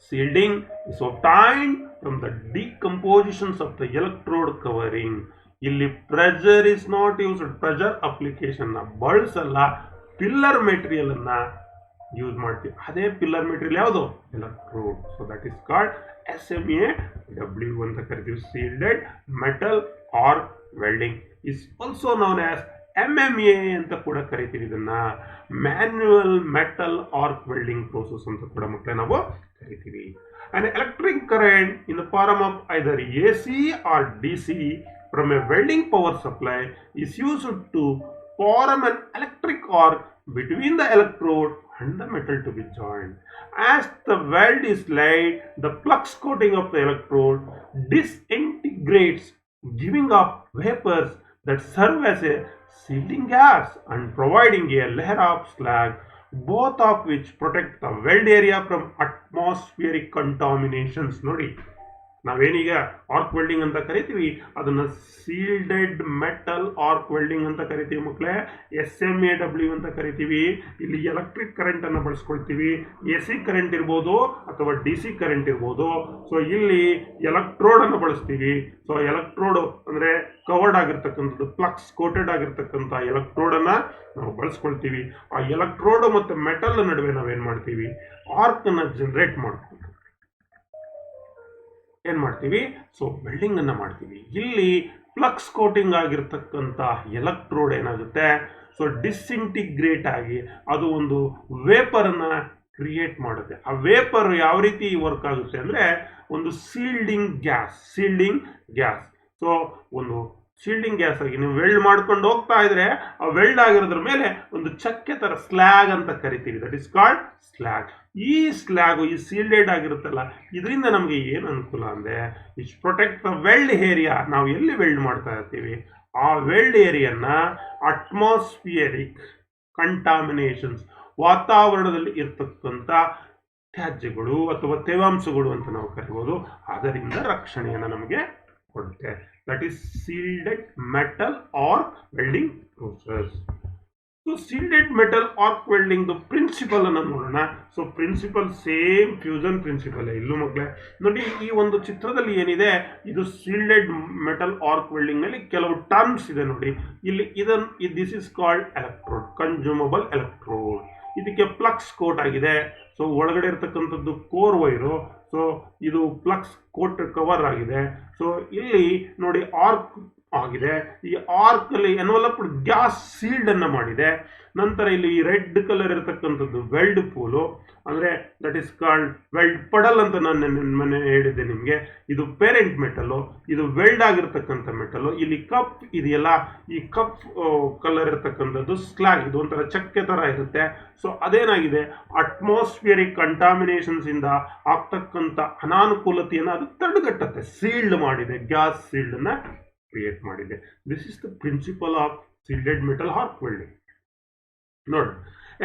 Shielding is obtained from the decompositions of the electrode covering. ಇಲ್ಲಿ pressure is not used, pressure application ಬಳಸಲ್ಲ, ಪಿಲ್ಲರ್ ಮೆಟೀರಿಯಲ್ ಅನ್ನ ಯೂಸ್ ಮಾಡ್ತೀವಿ. ಅದೇ ಪಿಲ್ಲರ್ ಮೆಟೀರಿಯಲ್ ಯಾವುದು, electrode. So that is called SMAW ಅಂತ ಕರಿತೀವಿ. Shielded metal arc welding is also known as MMA ಅಂತ ಕೂಡ ಕರಿತೀವಿ. ಇದನ್ನ manual metal arc welding process ಅಂತ ಕೂಡ ಮಕ್ಕಳೇ ನಾವು ಕರಿತೀವಿ. An electric current in the form of either AC or DC from a welding power supply is used to form an electric arc between the electrode and the metal to be joined. As the weld is laid, the flux coating of the electrode disintegrates, giving off vapors that serve as a sealing gas and providing a layer of slag, both of which protect the weld area from atmospheric contaminations. ನೋಡಿ, ನಾವೇನೀಗ ಆರ್ಕ್ ವೆಲ್ಡಿಂಗ್ ಅಂತ ಕರಿತೀವಿ ಅದನ್ನ ಸೀಲ್ಡೆಡ್ ಮೆಟಲ್ ಆರ್ಕ್ ವೆಲ್ಡಿಂಗ್ ಅಂತ ಕರಿತೀವಿ ಮಕ್ಕಳೇ. SMAW ಅಂತ ಕರಿತೀವಿ. ಇಲ್ಲಿ ಎಲೆಕ್ಟ್ರಿಕ್ ಕರೆಂಟ್ ಅನ್ನು ಬಳಸ್ಕೊಳ್ತೀವಿ. AC ಕರೆಂಟ್ ಇರ್ಬೋದು ಅಥವಾ DC ಕರೆಂಟ್ ಇರ್ಬೋದು. ಸೊ ಇಲ್ಲಿ ಎಲೆಕ್ಟ್ರೋಡ್ ಅನ್ನು ಬಳಸ್ತೀವಿ. ಸೊ ಎಲೆಕ್ಟ್ರೋಡ್ ಅಂದ್ರೆ ಕವರ್ಡ್ ಆಗಿರ್ತಕ್ಕಂಥದ್ದು, ಪ್ಲಕ್ಸ್ ಕೋಟೆಡ್ ಆಗಿರ್ತಕ್ಕಂಥ ಎಲೆಕ್ಟ್ರೋಡ್ ಅನ್ನ ನಾವು ಬಳಸ್ಕೊಳ್ತೀವಿ. ಆ ಎಲೆಕ್ಟ್ರೋಡ್ ಮತ್ತು ಮೆಟಲ್ ನಡುವೆ ನಾವೇನ್ ಮಾಡ್ತೀವಿ, ಆರ್ಕ್ ಅನ್ನ ಜನರೇಟ್ ಮಾಡ್ತೀವಿ. ಏನ್ ಮಾಡ್ತೀವಿ, ಸೊ ವೆಲ್ಡಿಂಗ್ ಅನ್ನ ಮಾಡ್ತೀವಿ. ಇಲ್ಲಿ ಫ್ಲಕ್ಸ್ ಕೋಟಿಂಗ್ ಆಗಿರ್ತಕ್ಕಂಥ ಎಲೆಕ್ಟ್ರೋಡ್ ಏನಾಗುತ್ತೆ, ಸೊ ಡಿಸ್ಇಂಟಿಗ್ರೇಟ್ ಆಗಿ ಅದು ಒಂದು ವೇಪರ್ ಅನ್ನ ಕ್ರಿಯೇಟ್ ಮಾಡುತ್ತೆ. ಆ ವೇಪರ್ ಯಾವ ರೀತಿ ವರ್ಕ್ ಆಗುತ್ತೆ ಅಂದ್ರೆ ಒಂದು ಸೀಲ್ಡಿಂಗ್ ಗ್ಯಾಸ್. ಸೊ ಒಂದು ಶೀಲ್ಡಿಂಗ್ ಗ್ಯಾಸ್ ಆಗಿ ನೀವು ವೆಲ್ಡ್ ಮಾಡ್ಕೊಂಡು ಹೋಗ್ತಾ ಇದ್ರೆ ಆ ವೆಲ್ಡ್ ಆಗಿರೋದ್ರ ಮೇಲೆ ಒಂದು ಚಕ್ಕೆ ತರ ಸ್ಲ್ಯಾಗ್ ಅಂತ ಕರಿತೀವಿ. That is called slag. ಈ ಸ್ಲ್ಯಾಗು ಈ ಸೀಲ್ಡೆಡ್ ಆಗಿರುತ್ತಲ್ಲ, ಇದರಿಂದ ನಮಗೆ ಏನು ಅನುಕೂಲ ಅಂದ್ರೆ it's protect the weld area. ನಾವು ಎಲ್ಲಿ ವೆಲ್ಡ್ ಮಾಡ್ತಾ ಇರ್ತೀವಿ ಆ ವೆಲ್ಡ್ ಏರಿಯಾನ ಅಟ್ಮಾಸ್ಫಿಯರಿಕ್ ಕಂಟಾಮಿನೇಷನ್ಸ್, ವಾತಾವರಣದಲ್ಲಿ ಇರ್ತಕ್ಕಂಥ ತ್ಯಾಜ್ಯಗಳು ಅಥವಾ ತೇವಾಂಶಗಳು ಅಂತ ನಾವು ಕರಿಬೋದು, ಅದರಿಂದ ರಕ್ಷಣೆಯನ್ನು ನಮಗೆ ಕೊಡುತ್ತೆ. That is shielded metal arc welding process. So shielded metal arc welding principle ಅನ್ನು ನೋಡೋಣ. So principle same fusion principle ಇಲ್ಲೂ ಮಕ್ಕಳೇ ನೋಡಿ. ಈ ಒಂದು ಚಿತ್ರದಲ್ಲಿ ಏನಿದೆ ಇದು ಸೀಲ್ಡೆಡ್ ಮೆಟಲ್ ಆರ್ಕ್ ವೆಲ್ಡಿಂಗ್ ನಲ್ಲಿ ಕೆಲವು ಟರ್ಮ್ಸ್ ಇದೆ ನೋಡಿ. ಇಲ್ಲಿ this is called electrode, consumable electrode. ಇದಕ್ಕೆ ಪ್ಲಕ್ಸ್ ಕೋಟ್ ಆಗಿದೆ. ಸೊ ಒಳಗಡೆ ಇರ್ತಕ್ಕಂಥದ್ದು ಕೋರ್ ವೈರು. ಸೊ ಇದು ಪ್ಲಕ್ಸ್ ಕೋಟ್ ಕವರ್ ಆಗಿದೆ. ಸೊ ಇಲ್ಲಿ ನೋಡಿ ಆರ್ಕ್ ಆಗಿದೆ. ಈ ಆರ್ಕ್ ಅಲ್ಲಿ ಎನ್ವಲಪ್ಡ್ ಗ್ಯಾಸ್ ಸೀಲ್ಡ್ ಅನ್ನ ಮಾಡಿದೆ. ನಂತರ ಇಲ್ಲಿ ರೆಡ್ ಕಲರ್ ಇರತಕ್ಕಂಥದ್ದು ವೆಲ್ಡ್ ಪೂಲು, ಅಂದ್ರೆ ದಟ್ ಇಸ್ ಕಾಲ್ಡ್ ವೆಲ್ಡ್ ಪಡಲ್ ಅಂತ ನಾನು ಮೊನ್ನೆ ಹೇಳಿದ್ದೆ ನಿಮಗೆ. ಇದು ಪೇರೆಂಟ್ ಮೆಟಲ್, ಇದು ವೆಲ್ಡ್ ಆಗಿರ್ತಕ್ಕಂಥ ಮೆಟಲ್. ಇಲ್ಲಿ ಕಪ್ ಇದೆಯಲ್ಲ, ಈ ಕಪ್ ಕಲರ್ ಇರತಕ್ಕಂಥದ್ದು ಸ್ಲ್ಯಾಗ್, ಇದು ಒಂಥರ ಚಕ್ಕೆ ತರ ಇರುತ್ತೆ. ಸೊ ಅದೇನಾಗಿದೆ, ಅಟ್ಮಾಸ್ಫಿಯರಿಕ್ ಕಂಟಾಮಿನೇಷನ್ಸ್ ಇಂದ ಆಗ್ತಕ್ಕಂಥ ಅನಾನುಕೂಲತೆಯನ್ನು ಅದು ತಡೆಗಟ್ಟುತ್ತೆ. ಸೀಲ್ಡ್ ಮಾಡಿದೆ, ಗ್ಯಾಸ್ ಸೀಲ್ಡ್ ಅನ್ನ ಕ್ರಿಯೇಟ್ ಮಾಡಿದೆ. This is the principle of shielded metal arc welding. ನೋಡಿ,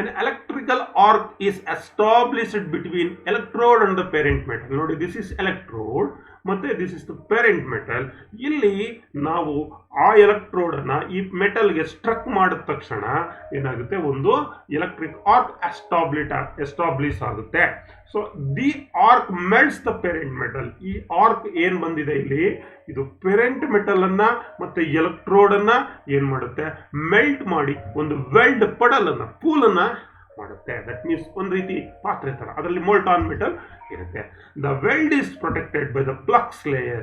an electrical arc is established between electrode and the parent metal. ನೋಡಿ, this is electrode ಮತ್ತೆ this is the parent metal. ಇಲ್ಲಿ ನಾವು ಆ ಎಲೆಕ್ಟ್ರೋಡ್ ಅನ್ನ ಈ ಮೆಟಲ್ಗೆ ಸ್ಟ್ರಕ್ ಮಾಡಿದ ತಕ್ಷಣ ಏನಾಗುತ್ತೆ, ಒಂದು ಎಲೆಕ್ಟ್ರಿಕ್ ಆರ್ಕ್ ಎಸ್ಟಾಬ್ಲಿಷ್ ಆಗುತ್ತೆ. So the arc melts the parent metal. ಈ ಆರ್ಕ್ ಏನ್ ಬಂದಿದೆ ಇಲ್ಲಿ, ಇದು ಪೇರೆಂಟ್ ಮೆಟಲ್ ಅನ್ನ ಮತ್ತೆ ಎಲೆಕ್ಟ್ರೋಡ್ ಅನ್ನ ಏನ್ ಮಾಡುತ್ತೆ, ಮೆಲ್ಟ್ ಮಾಡಿ ಒಂದು ವೆಲ್ಡ್ ಪಡಲ್ ಅನ್ನ, ಪೂಲ್ ಅನ್ನ ಮಾಡುತ್ತೆ. ದಟ್ ಮೀನ್ಸ್ ಒಂದು ರೀತಿ ಪಾತ್ರೆ ತರ, ಅದರಲ್ಲಿ ಮೋಲ್ಟಾನ್ ಮೆಟಲ್ ಇರುತ್ತೆ. The weld is protected by the flux layer.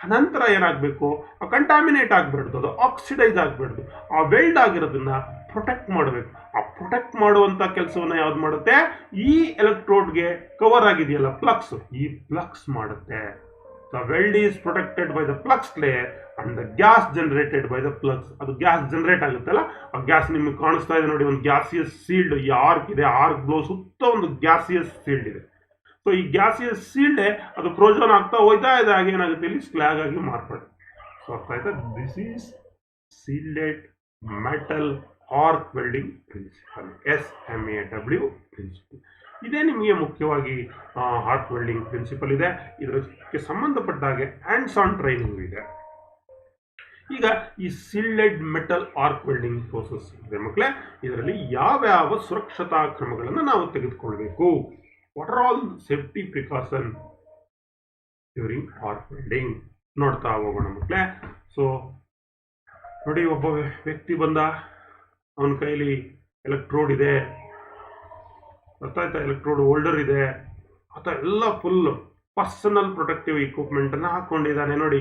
ಅನಂತರ ಏನಾಗಬೇಕು, ಕಂಟಾಮಿನೇಟ್ ಆಗಬಾರ್ದು, ಅದು ಆಕ್ಸಿಡೈಸ್ ಆಗಬಾರ್ದು. ಆ ವೆಲ್ಡ್ ಆಗಿರೋದನ್ನ ಪ್ರೊಟೆಕ್ಟ್ ಮಾಡಬೇಕು. ಆ ಪ್ರೊಟೆಕ್ಟ್ ಮಾಡುವಂತ ಕೆಲಸವನ್ನ ಯಾವ್ದು ಮಾಡುತ್ತೆ, ಈ ಎಲೆಕ್ಟ್ರೋಡ್ಗೆ ಕವರ್ ಆಗಿದೆಯಲ್ಲ ಪ್ಲಕ್ಸ್, ಈ ಪ್ಲಕ್ಸ್ ಮಾಡುತ್ತೆ. The weld is protected by the flux layer and the gas generated by the flux. ಅದು ಗ್ಯಾಸ್ ಜನರೇಟ್ ಆಗುತ್ತಲ್ಲ, ಆ ಗ್ಯಾಸ್ ನಿಮಗೆ ಕಾಣಿಸ್ತಾ ಇದೆ ನೋಡಿ, ಒಂದು ಗ್ಯಾಸಿಯಸ್ ಸೀಲ್ಡ್ ಈ ಆರ್ಕ್ ಇದೆ. ಆರ್ಕ್ ಬ್ಲೋ ಸುತ್ತ ಒಂದು ಗ್ಯಾಸಿಯಸ್ ಸೀಲ್ಡ್ ಇದೆ. ಸೊ ಈ ಗ್ಯಾಸಿಯಸ್ ಸೀಲ್ಡ್ ಅದು ಫ್ರೋಜನ್ ಆಗ್ತಾ ಹೋಯ್ತಾ ಇದೆ, ಹಾಗೆ ಏನಾಗುತ್ತೆ, ಇಲ್ಲಿ ಸ್ಲ್ಯಾಗ್ ಆಗಿ ಮಾರ್ಪಡುತ್ತೆ. ಸೊ ಅರ್ಥ ಆಯ್ತಾ? This is shielded metal arc welding principle, SMAW principle. ಇದೇ ನಿಮಗೆ ಮುಖ್ಯವಾಗಿ ಆರ್ಕ್ ವೆಲ್ಡಿಂಗ್ ಪ್ರಿನ್ಸಿಪಲ್ ಇದೆ. ಇದಕ್ಕೆ ಸಂಬಂಧಪಟ್ಟ ಹಾಗೆ ಹ್ಯಾಂಡ್ಸ್ ಆನ್ ಟ್ರೈನಿಂಗ್ ಇದೆ. ಈಗ ಈ ಸೀಲ್ಡೆಡ್ ಮೆಟಲ್ ಆರ್ಕ್ ವೆಲ್ಡಿಂಗ್ ಪ್ರೋಸೆಸ್ ಇದೆ ಮಕ್ಕಳೇ, ಇದರಲ್ಲಿ ಯಾವ್ಯಾವ ಸುರಕ್ಷತಾ ಕ್ರಮಗಳನ್ನು ನಾವು ತೆಗೆದುಕೊಳ್ಬೇಕು, what are all safety precaution during arc welding ನೋಡ್ತಾ ಹೋಗೋಣ ಮಕ್ಕಳೇ. ಸೊ ನೋಡಿ, ಒಬ್ಬ ವ್ಯಕ್ತಿ ಬಂದ, ಅವನ ಕೈಲಿ ಎಲೆಕ್ಟ್ರೋಡ್ ಇದೆ, ಅರ್ಥ ಆಯ್ತಾ, ಎಲೆಕ್ಟ್ರೋಡ್ ಹೋಲ್ಡರ್ ಇದೆ, ಆತ ಎಲ್ಲ ಫುಲ್ ಪರ್ಸನಲ್ ಪ್ರೊಟೆಕ್ಟಿವ್ ಇಕ್ವಿಪ್ಮೆಂಟ್ ಅನ್ನ ಹಾಕೊಂಡಿದ್ದಾನೆ. ನೋಡಿ,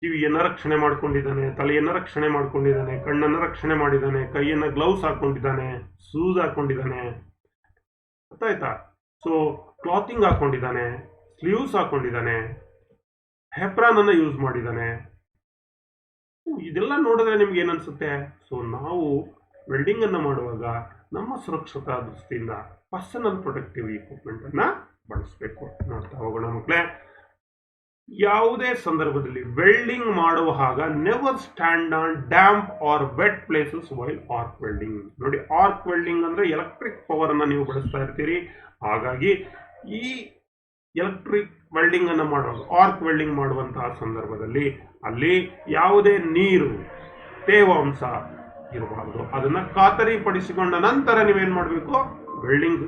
ಕಿವಿಯನ್ನ ರಕ್ಷಣೆ ಮಾಡ್ಕೊಂಡಿದ್ದಾನೆ, ತಲೆಯನ್ನ ರಕ್ಷಣೆ ಮಾಡ್ಕೊಂಡಿದ್ದಾನೆ, ಕಣ್ಣನ್ನ ರಕ್ಷಣೆ ಮಾಡಿದ್ದಾನೆ, ಕೈಯನ್ನ ಗ್ಲೌಸ್ ಹಾಕೊಂಡಿದ್ದಾನೆ, ಶೂಸ್ ಹಾಕೊಂಡಿದ್ದಾನೆ, ಅರ್ಥ ಆಯ್ತಾ. ಸೊ ಕ್ಲಾತಿಂಗ್ ಹಾಕೊಂಡಿದ್ದಾನೆ, ಸ್ಲೀವ್ಸ್ ಹಾಕೊಂಡಿದ್ದಾನೆ, ಹೆಪ್ರಾನ್ ಅನ್ನ ಯೂಸ್ ಮಾಡಿದ್ದಾನೆ. ಇದೆಲ್ಲ ನೋಡಿದ್ರೆ ನಿಮ್ಗೆ ಏನನ್ಸುತ್ತೆ, ಸೊ ನಾವು ವೆಲ್ಡಿಂಗ್ ಅನ್ನ ಮಾಡುವಾಗ ನಮ್ಮ ಸುರಕ್ಷತಾ ದೃಷ್ಟಿಯಿಂದ ಪರ್ಸನಲ್ ಪ್ರೊಟೆಕ್ಟಿವ್ ಇಕ್ವಿಪ್ಮೆಂಟ್ ಅನ್ನ ಬಳಸಬೇಕು. ನೋಡ್ತಾ ಹೋಗೋಣ ಮಕ್ಕಳೇ. ಯಾವುದೇ ಸಂದರ್ಭದಲ್ಲಿ ವೆಲ್ಡಿಂಗ್ ಮಾಡುವಾಗ never stand on damp or wet places while arc welding. ನೋಡಿ, ಆರ್ಕ್ ವೆಲ್ಡಿಂಗ್ ಅಂದ್ರೆ ಎಲೆಕ್ಟ್ರಿಕ್ ಪವರ್ ಅನ್ನ ನೀವು ಬಳಸ್ತಾ ಇರ್ತೀರಿ. ಹಾಗಾಗಿ ಈ ಎಲೆಕ್ಟ್ರಿಕ್ ವೆಲ್ಡಿಂಗ್ ಅನ್ನು ಮಾಡುವಾಗ ಆರ್ಕ್ ವೆಲ್ಡಿಂಗ್ ಮಾಡುವಂತಹ ಸಂದರ್ಭದಲ್ಲಿ ಅಲ್ಲಿ ಯಾವುದೇ ನೀರು ತೇವಾಂಶ ಇರಬಾರ್ದು. ಅದನ್ನ ಖಾತರಿಪಡಿಸಿಕೊಂಡ ನಂತರ ನೀವೇನ್ ಮಾಡಬೇಕು, ವೆಲ್ಡಿಂಗ್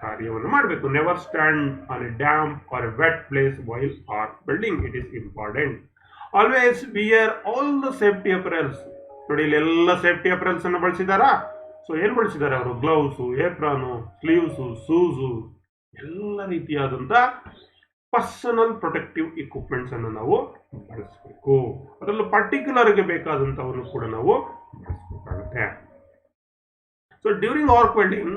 ಕಾರ್ಯವನ್ನು ಮಾಡಬೇಕು. Never stand on a damp or a wet place while arc welding, it is important. Always wear all the safety apparels. ನೋಡಿ ಇಲ್ಲಿ ಎಲ್ಲ ಸೇಫ್ಟಿ ಅಪರೆಲ್ಸ್ ಅನ್ನು ಬಳಸಿದಾರಾ? ಸೊ ಏನ್ ಬಳಸಿದ್ದಾರೆ ಅವರು? ಗ್ಲೌಸು, ಏಪ್ರಾನು, ಸ್ಲೀವ್ಸು, ಶೂಸು, ಎಲ್ಲ ರೀತಿಯಾದಂತ ಪರ್ಸನಲ್ ಪ್ರೊಟೆಕ್ಟಿವ್ ಇಕ್ವಿಪ್ಮೆಂಟ್ಸ್ ಅನ್ನು ನಾವು ಬಳಸಬೇಕು. ಅದರಲ್ಲೂ ಪರ್ಟಿಕ್ಯುಲರ್ ಗೆ ಬೇಕಾದಂತವನ್ನು ಕೂಡ ನಾವು ಬಳಸಬೇಕಾಗುತ್ತೆ. ಸೊ ಡ್ಯೂರಿಂಗ್ ಆರ್ಕ್ ವೆಲ್ಡಿಂಗ್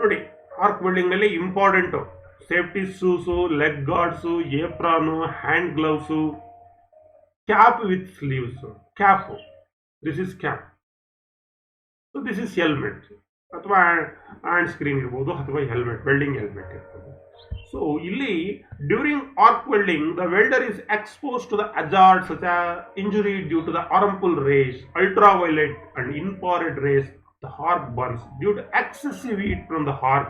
ನೋಡಿ, ಆರ್ಕ್ ವೆಲ್ಡಿಂಗ್ ನಲ್ಲಿ important safety shoes, leg guards, apron, hand gloves, cap with sleeves. Cap, this is cap. So this is helmet ಅಥವಾ ಹ್ಯಾಂಡ್ ಸ್ಕ್ರೀನ್ ಇರ್ಬೋದು ಅಥವಾ ಹೆಲ್ಮೆಟ್, ವೆಲ್ಡಿಂಗ್ ಹೆಲ್ಮೆಟ್ ಇರ್ಬೋದು. ಸೊ ಇಲ್ಲಿ during arc welding the welder is expose to the hazard such as injury due to the harmful rays, ultraviolet and infrared rays. The arc burns due to excessive heat from the arc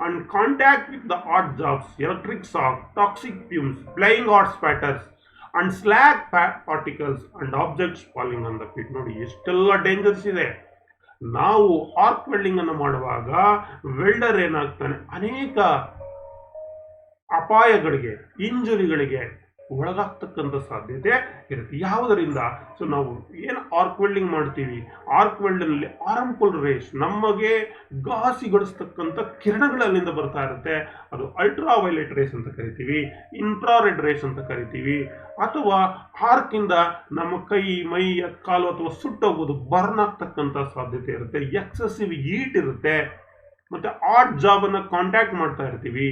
and contact with the hot jobs, electric shock, toxic fumes, flying hot spatters and slag particles and objects falling on the pit. ನೋಡಿ ಎಷ್ಟೆಲ್ಲ ಡೇಂಜರ್ಸ್ ಇದೆ. ನಾವು ಆರ್ಕ್ ವೆಲ್ಡಿಂಗ್ ಅನ್ನು ಮಾಡುವಾಗ ವೆಲ್ಡರ್ ಏನಾಗ್ತಾನೆ, ಅನೇಕ ಅಪಾಯಗಳಿಗೆ, ಇಂಜುರಿಗಳಿಗೆ ಒಳಗಾಗ್ತಕ್ಕಂಥ ಸಾಧ್ಯತೆ ಇರುತ್ತೆ. ಯಾವುದರಿಂದ? ಸೊ ನಾವು ಏನು ಆರ್ಕ್ ವೆಲ್ಡಿಂಗ್ ಮಾಡ್ತೀವಿ, ಆರ್ಕ್ ವೆಲ್ಡಲ್ಲಿ harmful ರೇಸ್, ನಮಗೆ ಘಾಸಿಗೊಳಿಸ್ತಕ್ಕಂಥ ಕಿರಣಗಳು ಅಲ್ಲಿಂದ ಬರ್ತಾ ಇರುತ್ತೆ. ಅದು ಅಲ್ಟ್ರಾವೈಲೆಟ್ ರೇಸ್ ಅಂತ ಕರಿತೀವಿ, ಇನ್ಫ್ರಾರೆಡ್ ರೇಸ್ ಅಂತ ಕರಿತೀವಿ. ಅಥವಾ ಆರ್ಕ್ ಇಂದ ನಮ್ಮ ಕೈ, ಮೈ, ಕಾಲು ಅಥವಾ ಸುಟ್ಟೋಗೋದು, ಬರ್ನ್ ಆಗ್ತಕ್ಕಂಥ ಸಾಧ್ಯತೆ ಇರುತ್ತೆ. ಎಕ್ಸೆಸಿವ್ ಹೀಟ್ ಇರುತ್ತೆ. ಮತ್ತೆ ಆಟ್ ಜಾಬ್ ಅನ್ನ ಕಾಂಟ್ಯಾಕ್ಟ್ ಮಾಡ್ತಾ ಇರ್ತೀವಿ,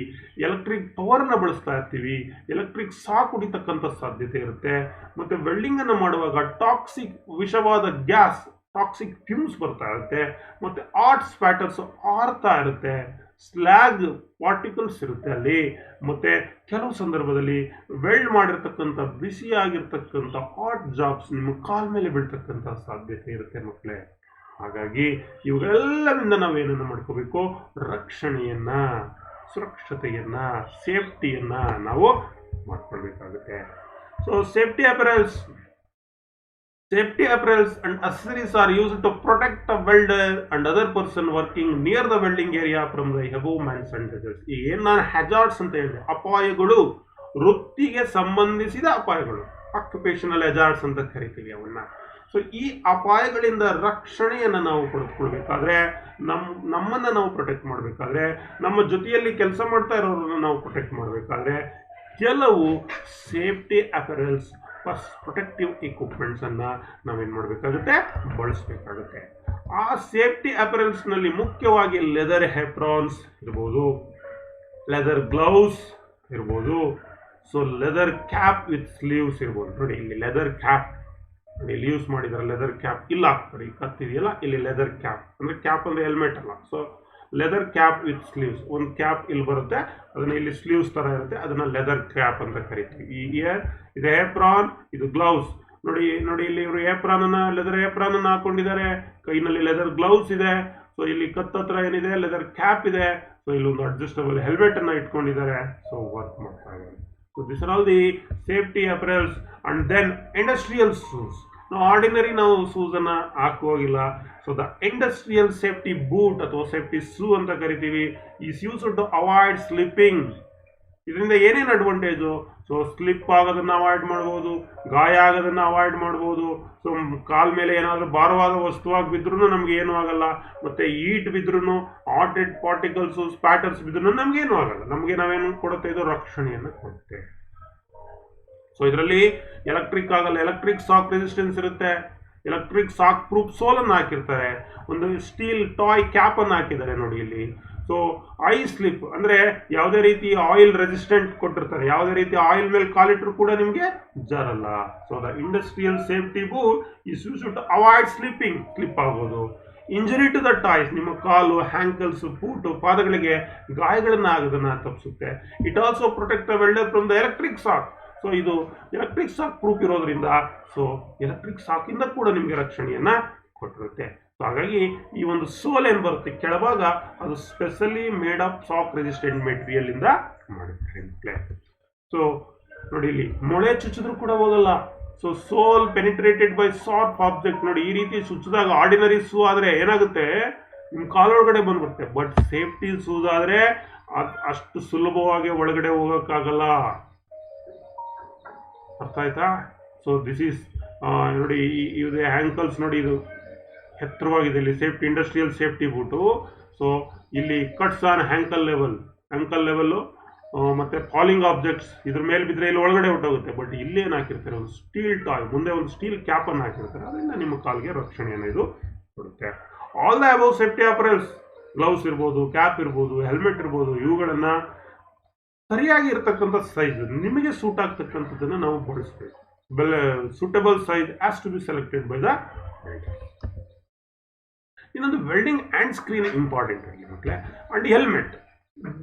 ಎಲೆಕ್ಟ್ರಿಕ್ ಪವರ್ ನ ಬಳಸ್ತಾ ಇರ್ತೀವಿ, ಎಲೆಕ್ಟ್ರಿಕ್ ಶಾಕ್ ಹೊಡಿತಕ್ಕಂಥ ಸಾಧ್ಯತೆ ಇರುತ್ತೆ. ಮತ್ತೆ ವೆಲ್ಡಿಂಗ್ ಅನ್ನು ಮಾಡುವಾಗ ಟಾಕ್ಸಿಕ್, ವಿಷವಾದ ಗ್ಯಾಸ್, ಟಾಕ್ಸಿಕ್ ಫ್ಯೂಮ್ಸ್ ಬರ್ತಾ ಇರುತ್ತೆ. ಮತ್ತೆ ಆಟ್ ಸ್ಪ್ಯಾಟರ್ಸ್ ಆರ್ತಾ ಇರುತ್ತೆ, ಸ್ಲ್ಯಾಗ್ ಪಾರ್ಟಿಕಲ್ಸ್ ಇರುತ್ತೆ ಅಲ್ಲಿ. ಮತ್ತೆ ಕೆಲವು ಸಂದರ್ಭದಲ್ಲಿ ವೆಲ್ಡ್ ಮಾಡಿರ್ತಕ್ಕಂಥ ಬಿಸಿಯಾಗಿರ್ತಕ್ಕಂಥ ಆಟ್ ಜಾಬ್ಸ್ ನಿಮ್ಮ ಕಾಲ್ ಮೇಲೆ ಬೀಳ್ತಕ್ಕಂಥ ಸಾಧ್ಯತೆ ಇರುತ್ತೆ ಮಕ್ಕಳೇ. ಹಾಗಾಗಿ ಇವುಗಳೆಲ್ಲರಿಂದ ನಾವೇನನ್ನು ಮಾಡ್ಕೋಬೇಕು, ರಕ್ಷಣೆಯನ್ನ, ಸುರಕ್ಷತೆಯನ್ನ, ಸೇಫ್ಟಿಯನ್ನ ನಾವು ಮಾಡ್ಕೊಳ್ಬೇಕಾಗುತ್ತೆ. So safety apparels and accessories are used to protect the welder and other person working near the welding area from the above mentioned hazards. ಈಗ ಏನ್ ನಾನು ಹಜಾರ್ಡ್ಸ್ ಅಂತ ಹೇಳಿದೆ, ಅಪಾಯಗಳು, ವೃತ್ತಿಗೆ ಸಂಬಂಧಿಸಿದ ಅಪಾಯಗಳು, ಆಕ್ಯುಪೇಷನಲ್ ಹಜಾರ್ಡ್ಸ್ ಅಂತ ಕರಿತೀವಿ ಅವನ್ನ. ಸೊ ಈ ಅಪಾಯಗಳಿಂದ ರಕ್ಷಣೆಯನ್ನು ನಾವು ಪಡೆದುಕೊಳ್ಬೇಕಾದ್ರೆ, ನಮ್ಮನ್ನು ನಾವು ಪ್ರೊಟೆಕ್ಟ್ ಮಾಡಬೇಕಾದ್ರೆ, ನಮ್ಮ ಜೊತೆಯಲ್ಲಿ ಕೆಲಸ ಮಾಡ್ತಾ ಇರೋರನ್ನ ನಾವು ಪ್ರೊಟೆಕ್ಟ್ ಮಾಡಬೇಕಾದ್ರೆ ಕೆಲವು ಸೇಫ್ಟಿ ಅಪರೆಲ್ಸ್, ಪ್ರೊಟೆಕ್ಟಿವ್ ಇಕ್ವಿಪ್ಮೆಂಟ್ಸ್ ಅನ್ನ ನಾವೇನ್ ಮಾಡಬೇಕಾಗುತ್ತೆ, ಬಳಸಬೇಕಾಗುತ್ತೆ. ಆ ಸೇಫ್ಟಿ ಅಪರೆಲ್ಸ್ ನಲ್ಲಿ ಮುಖ್ಯವಾಗಿ ಲೆದರ್ ಹೇಪ್ರಾನ್ಸ್ ಇರ್ಬೋದು, ಲೆದರ್ ಗ್ಲೌಸ್ ಇರ್ಬೋದು, so leather cap with sleeves ಇರ್ಬೋದು. ನೋಡಿ ಇಲ್ಲಿ ಲೆದರ್ ಕ್ಯಾಪ್ ಇಲ್ಲಿ ಯೂಸ್ ಮಾಡಿದ್ದಾರೆ, ಲೆದರ್ ಕ್ಯಾಪ್ ಇಲ್ಲ ಆಗ್ತಾರೆ, ಈ ಕತ್ತಿದೆಯಲ್ಲ ಇಲ್ಲಿ ಲೆದರ್ ಕ್ಯಾಪ್ ಅಂದ್ರೆ ಕ್ಯಾಪ್ ಅಂದ್ರೆ ಹೆಲ್ಮೆಟ್ ಅಲ್ಲ. So leather cap with sleeves, ಒಂದು ಕ್ಯಾಪ್ ಇಲ್ಲಿ ಬರುತ್ತೆ, ಅದನ್ನ ಇಲ್ಲಿ ಸ್ಲೀವ್ಸ್ ತರ ಇರುತ್ತೆ, ಅದನ್ನ ಲೆದರ್ ಕ್ಯಾಪ್ ಅಂತ ಕರಿತೀವಿ. ಈ ಇಯರ್ ಇದು ಏಪ್ರಾನ್, ಇದು ಗ್ಲೌಸ್. ನೋಡಿ ಇಲ್ಲಿ ಇವರು ಏಪ್ರಾನ್ ಅನ್ನ, ಲೆದರ್ ಏಪ್ರಾನ್ ಅನ್ನ ಹಾಕೊಂಡಿದ್ದಾರೆ, ಕೈನಲ್ಲಿ ಲೆದರ್ ಗ್ಲೌಸ್ ಇದೆ. ಸೊ ಇಲ್ಲಿ ಕತ್ತತ್ರ ಏನಿದೆ, ಲೆದರ್ ಕ್ಯಾಪ್ ಇದೆ. ಸೊ ಇಲ್ಲಿ ಒಂದು ಅಡ್ಜಸ್ಟಬಲ್ ಹೆಲ್ಮೆಟ್ ಅನ್ನ ಇಟ್ಕೊಂಡಿದ್ದಾರೆ. ಸೊ ವರ್ಕ್ ಮಾಡ್ತಾ ಇದ್ದಾರೆ. So these are all the safety apparels. And then industrial shoes. ನಾವು ಆರ್ಡಿನರಿ ನಾವು ಶೂಸ್ ಅನ್ನ ಹಾಕುವಾಗಿಲ್ಲ. So the industrial safety boot ಅಥವಾ ಸೇಫ್ಟಿ ಶೂ ಅಂತ ಕರಿತೀವಿ. ಈ ಶೂಸ್ ಟು ಅವಾಯ್ಡ್ ಸ್ಲಿಪ್ಪಿಂಗ್. ಇದರಿಂದ ಏನೇನು ಅಡ್ವಾಂಟೇಜು? ಸೊ ಸ್ಲಿಪ್ ಆಗೋದನ್ನ ಅವಾಯ್ಡ್ ಮಾಡ್ಬೋದು, ಗಾಯ ಆಗೋದನ್ನ ಅವಾಯ್ಡ್ ಮಾಡ್ಬೋದು. ಸೊ ಕಾಲ್ ಮೇಲೆ ಏನಾದರೂ ಭಾರವಾದ ವಸ್ತುವಾಗಿ ಬಿದ್ರೂ ನಮ್ಗೆ ಏನೂ ಆಗಲ್ಲ. ಮತ್ತೆ ಈಟ್ ಬಿದ್ರೂ, ಹಾಟೆಡ್ ಪಾರ್ಟಿಕಲ್ಸು, ಸ್ಪ್ಯಾಟರ್ಸ್ ಬಿದ್ರೂ ನಮ್ಗೇನು ಆಗಲ್ಲ. ನಮಗೆ ನಾವೇನು ಕೊಡುತ್ತೆ, ಇದು ರಕ್ಷಣೆಯನ್ನು ಕೊಡುತ್ತೆ. ಸೊ ಇದರಲ್ಲಿ ಎಲೆಕ್ಟ್ರಿಕ್ ಆಗಲ್ಲ, ಎಲೆಕ್ಟ್ರಿಕ್ ಶಾಕ್ ರೆಸಿಸ್ಟೆನ್ಸ್ ಇರುತ್ತೆ, ಎಲೆಕ್ಟ್ರಿಕ್ ಶಾಕ್ ಪ್ರೂಫ್ ಸೋಲ್ ಅನ್ನು ಹಾಕಿರ್ತಾರೆ, ಒಂದು ಸ್ಟೀಲ್ ಟಾಯ್ ಕ್ಯಾಪ್ ಅನ್ನು ಹಾಕಿದ್ದಾರೆ ನೋಡಿ ಇಲ್ಲಿ. ಸೊ ಐ ಸ್ಲಿಪ್ ಅಂದ್ರೆ ಯಾವುದೇ ರೀತಿ ಆಯಿಲ್ ರೆಸಿಸ್ಟೆಂಟ್ ಕೊಟ್ಟಿರ್ತಾರೆ, ಯಾವುದೇ ರೀತಿ ಆಯಿಲ್ ಮೇಲೆ ಕಾಲಿಟ್ರು ಕೂಡ ನಿಮಗೆ ಜಾರಲ್ಲ. So the industrial safety boot is used to avoid slipping, slip ಆಗೋದು. ಇಂಜುರಿ ಟು ದ ಟಾಯ್ಸ್, ನಿಮ್ಮ ಕಾಲು, ಹ್ಯಾಂಕಲ್ಸ್, ಫೂಟು, ಪಾದಗಳಿಗೆ ಗಾಯಗಳನ್ನ ಆಗೋದನ್ನ ತಪ್ಪಿಸುತ್ತೆ. It also protect the welder from the electric shock. So ಇದು ಎಲೆಕ್ಟ್ರಿಕ್ ಶಾಕ್ ಪ್ರೂಫ್ ಇರೋದ್ರಿಂದ ಸೊ ಎಲೆಕ್ಟ್ರಿಕ್ ಶಾಕ್ ಇಂದ ಕೂಡ ನಿಮಗೆ ರಕ್ಷಣೆಯನ್ನ ಕೊಟ್ಟಿರುತ್ತೆ. ಹಾಗಾಗಿ ಈ ಒಂದು ಸೋಲ್ ಏನು ಬರುತ್ತೆ ಕೆಳಭಾಗ ಅದು specially made of shock resistant material ಇಂದ ಮಾಡಿರ್ತಾರೆ. ಸೊ ನೋಡಿ ಇಲ್ಲಿ ಮೊಳೆ ಚುಚ್ಚಿದ್ರು ಕೂಡ ಹೋಗಲ್ಲ. So sole penetrated by sharp object. ನೋಡಿ ಈ ರೀತಿ ಚುಚ್ಚಿದಾಗ ಆರ್ಡಿನರಿ ಶೂ ಆದ್ರೆ ಏನಾಗುತ್ತೆ ನಿಮ್ ಕಾಲೊಳಗಡೆ ಬಂದ್ಬಿಡುತ್ತೆ. ಬಟ್ ಸೇಫ್ಟಿ ಶೂಸ್ ಆದ್ರೆ ಅಷ್ಟು ಸುಲಭವಾಗಿ ಒಳಗಡೆ ಹೋಗಕ್ಕಾಗಲ್ಲ. ಅರ್ಥ ಆಯ್ತಾ? ಸೊ ದಿಸ್ ಈಸ್ ನೋಡಿ ಇದು ಆಂಕಲ್ಸ್ ನೋಡಿ ಇದು ಎತ್ತರವಾಗಿದೆ. ಇಲ್ಲಿ safety industrial safety boot. So ಇಲ್ಲಿ ಕಟ್ಸ್ ಆನ್ ಆಂಕಲ್ ಲೆವೆಲ್ಲು ಮತ್ತೆ ಫಾಲಿಂಗ್ ಆಬ್ಜೆಕ್ಟ್ಸ್ ಇದ್ರ ಮೇಲೆ ಬಿದ್ದರೆ ಇಲ್ಲಿ ಒಳಗಡೆ ಹೊಟ್ಟೋಗುತ್ತೆ. ಬಟ್ ಇಲ್ಲಿ ಏನು ಹಾಕಿರ್ತಾರೆ ಒಂದು ಸ್ಟೀಲ್ ಟಾಯ್ ಮುಂದೆ ಒಂದು ಸ್ಟೀಲ್ ಕ್ಯಾಪ್ ಅನ್ನು ಹಾಕಿರ್ತಾರೆ. ಅದರಿಂದ ನಿಮ್ಮ ಕಾಲ್ಗೆ ರಕ್ಷಣೆಯನ್ನು ಇದು ಕೊಡುತ್ತೆ. All the above safety apparels gloves ಇರ್ಬೋದು, ಕ್ಯಾಪ್ ಇರ್ಬೋದು, ಹೆಲ್ಮೆಟ್ ಇರ್ಬೋದು, ಇವುಗಳನ್ನ ಸರಿಯಾಗಿ ಇರತಕ್ಕಂಥ ಸೈಜ್ ನಿಮಗೆ ಸೂಟ್ ಆಗ್ತಕ್ಕಂಥದ್ದನ್ನು ನಾವು ಬಳಸಬೇಕು. Suitable size has to be selected by the welder. ಇನ್ನೊಂದು ವೆಲ್ಡಿಂಗ್ ಆ್ಯಂಡ್ ಸ್ಕ್ರೀನ್ ಇಂಪಾರ್ಟೆಂಟ್ ಆಗಿ ಮಕ್ಕಳೇ. And helmet.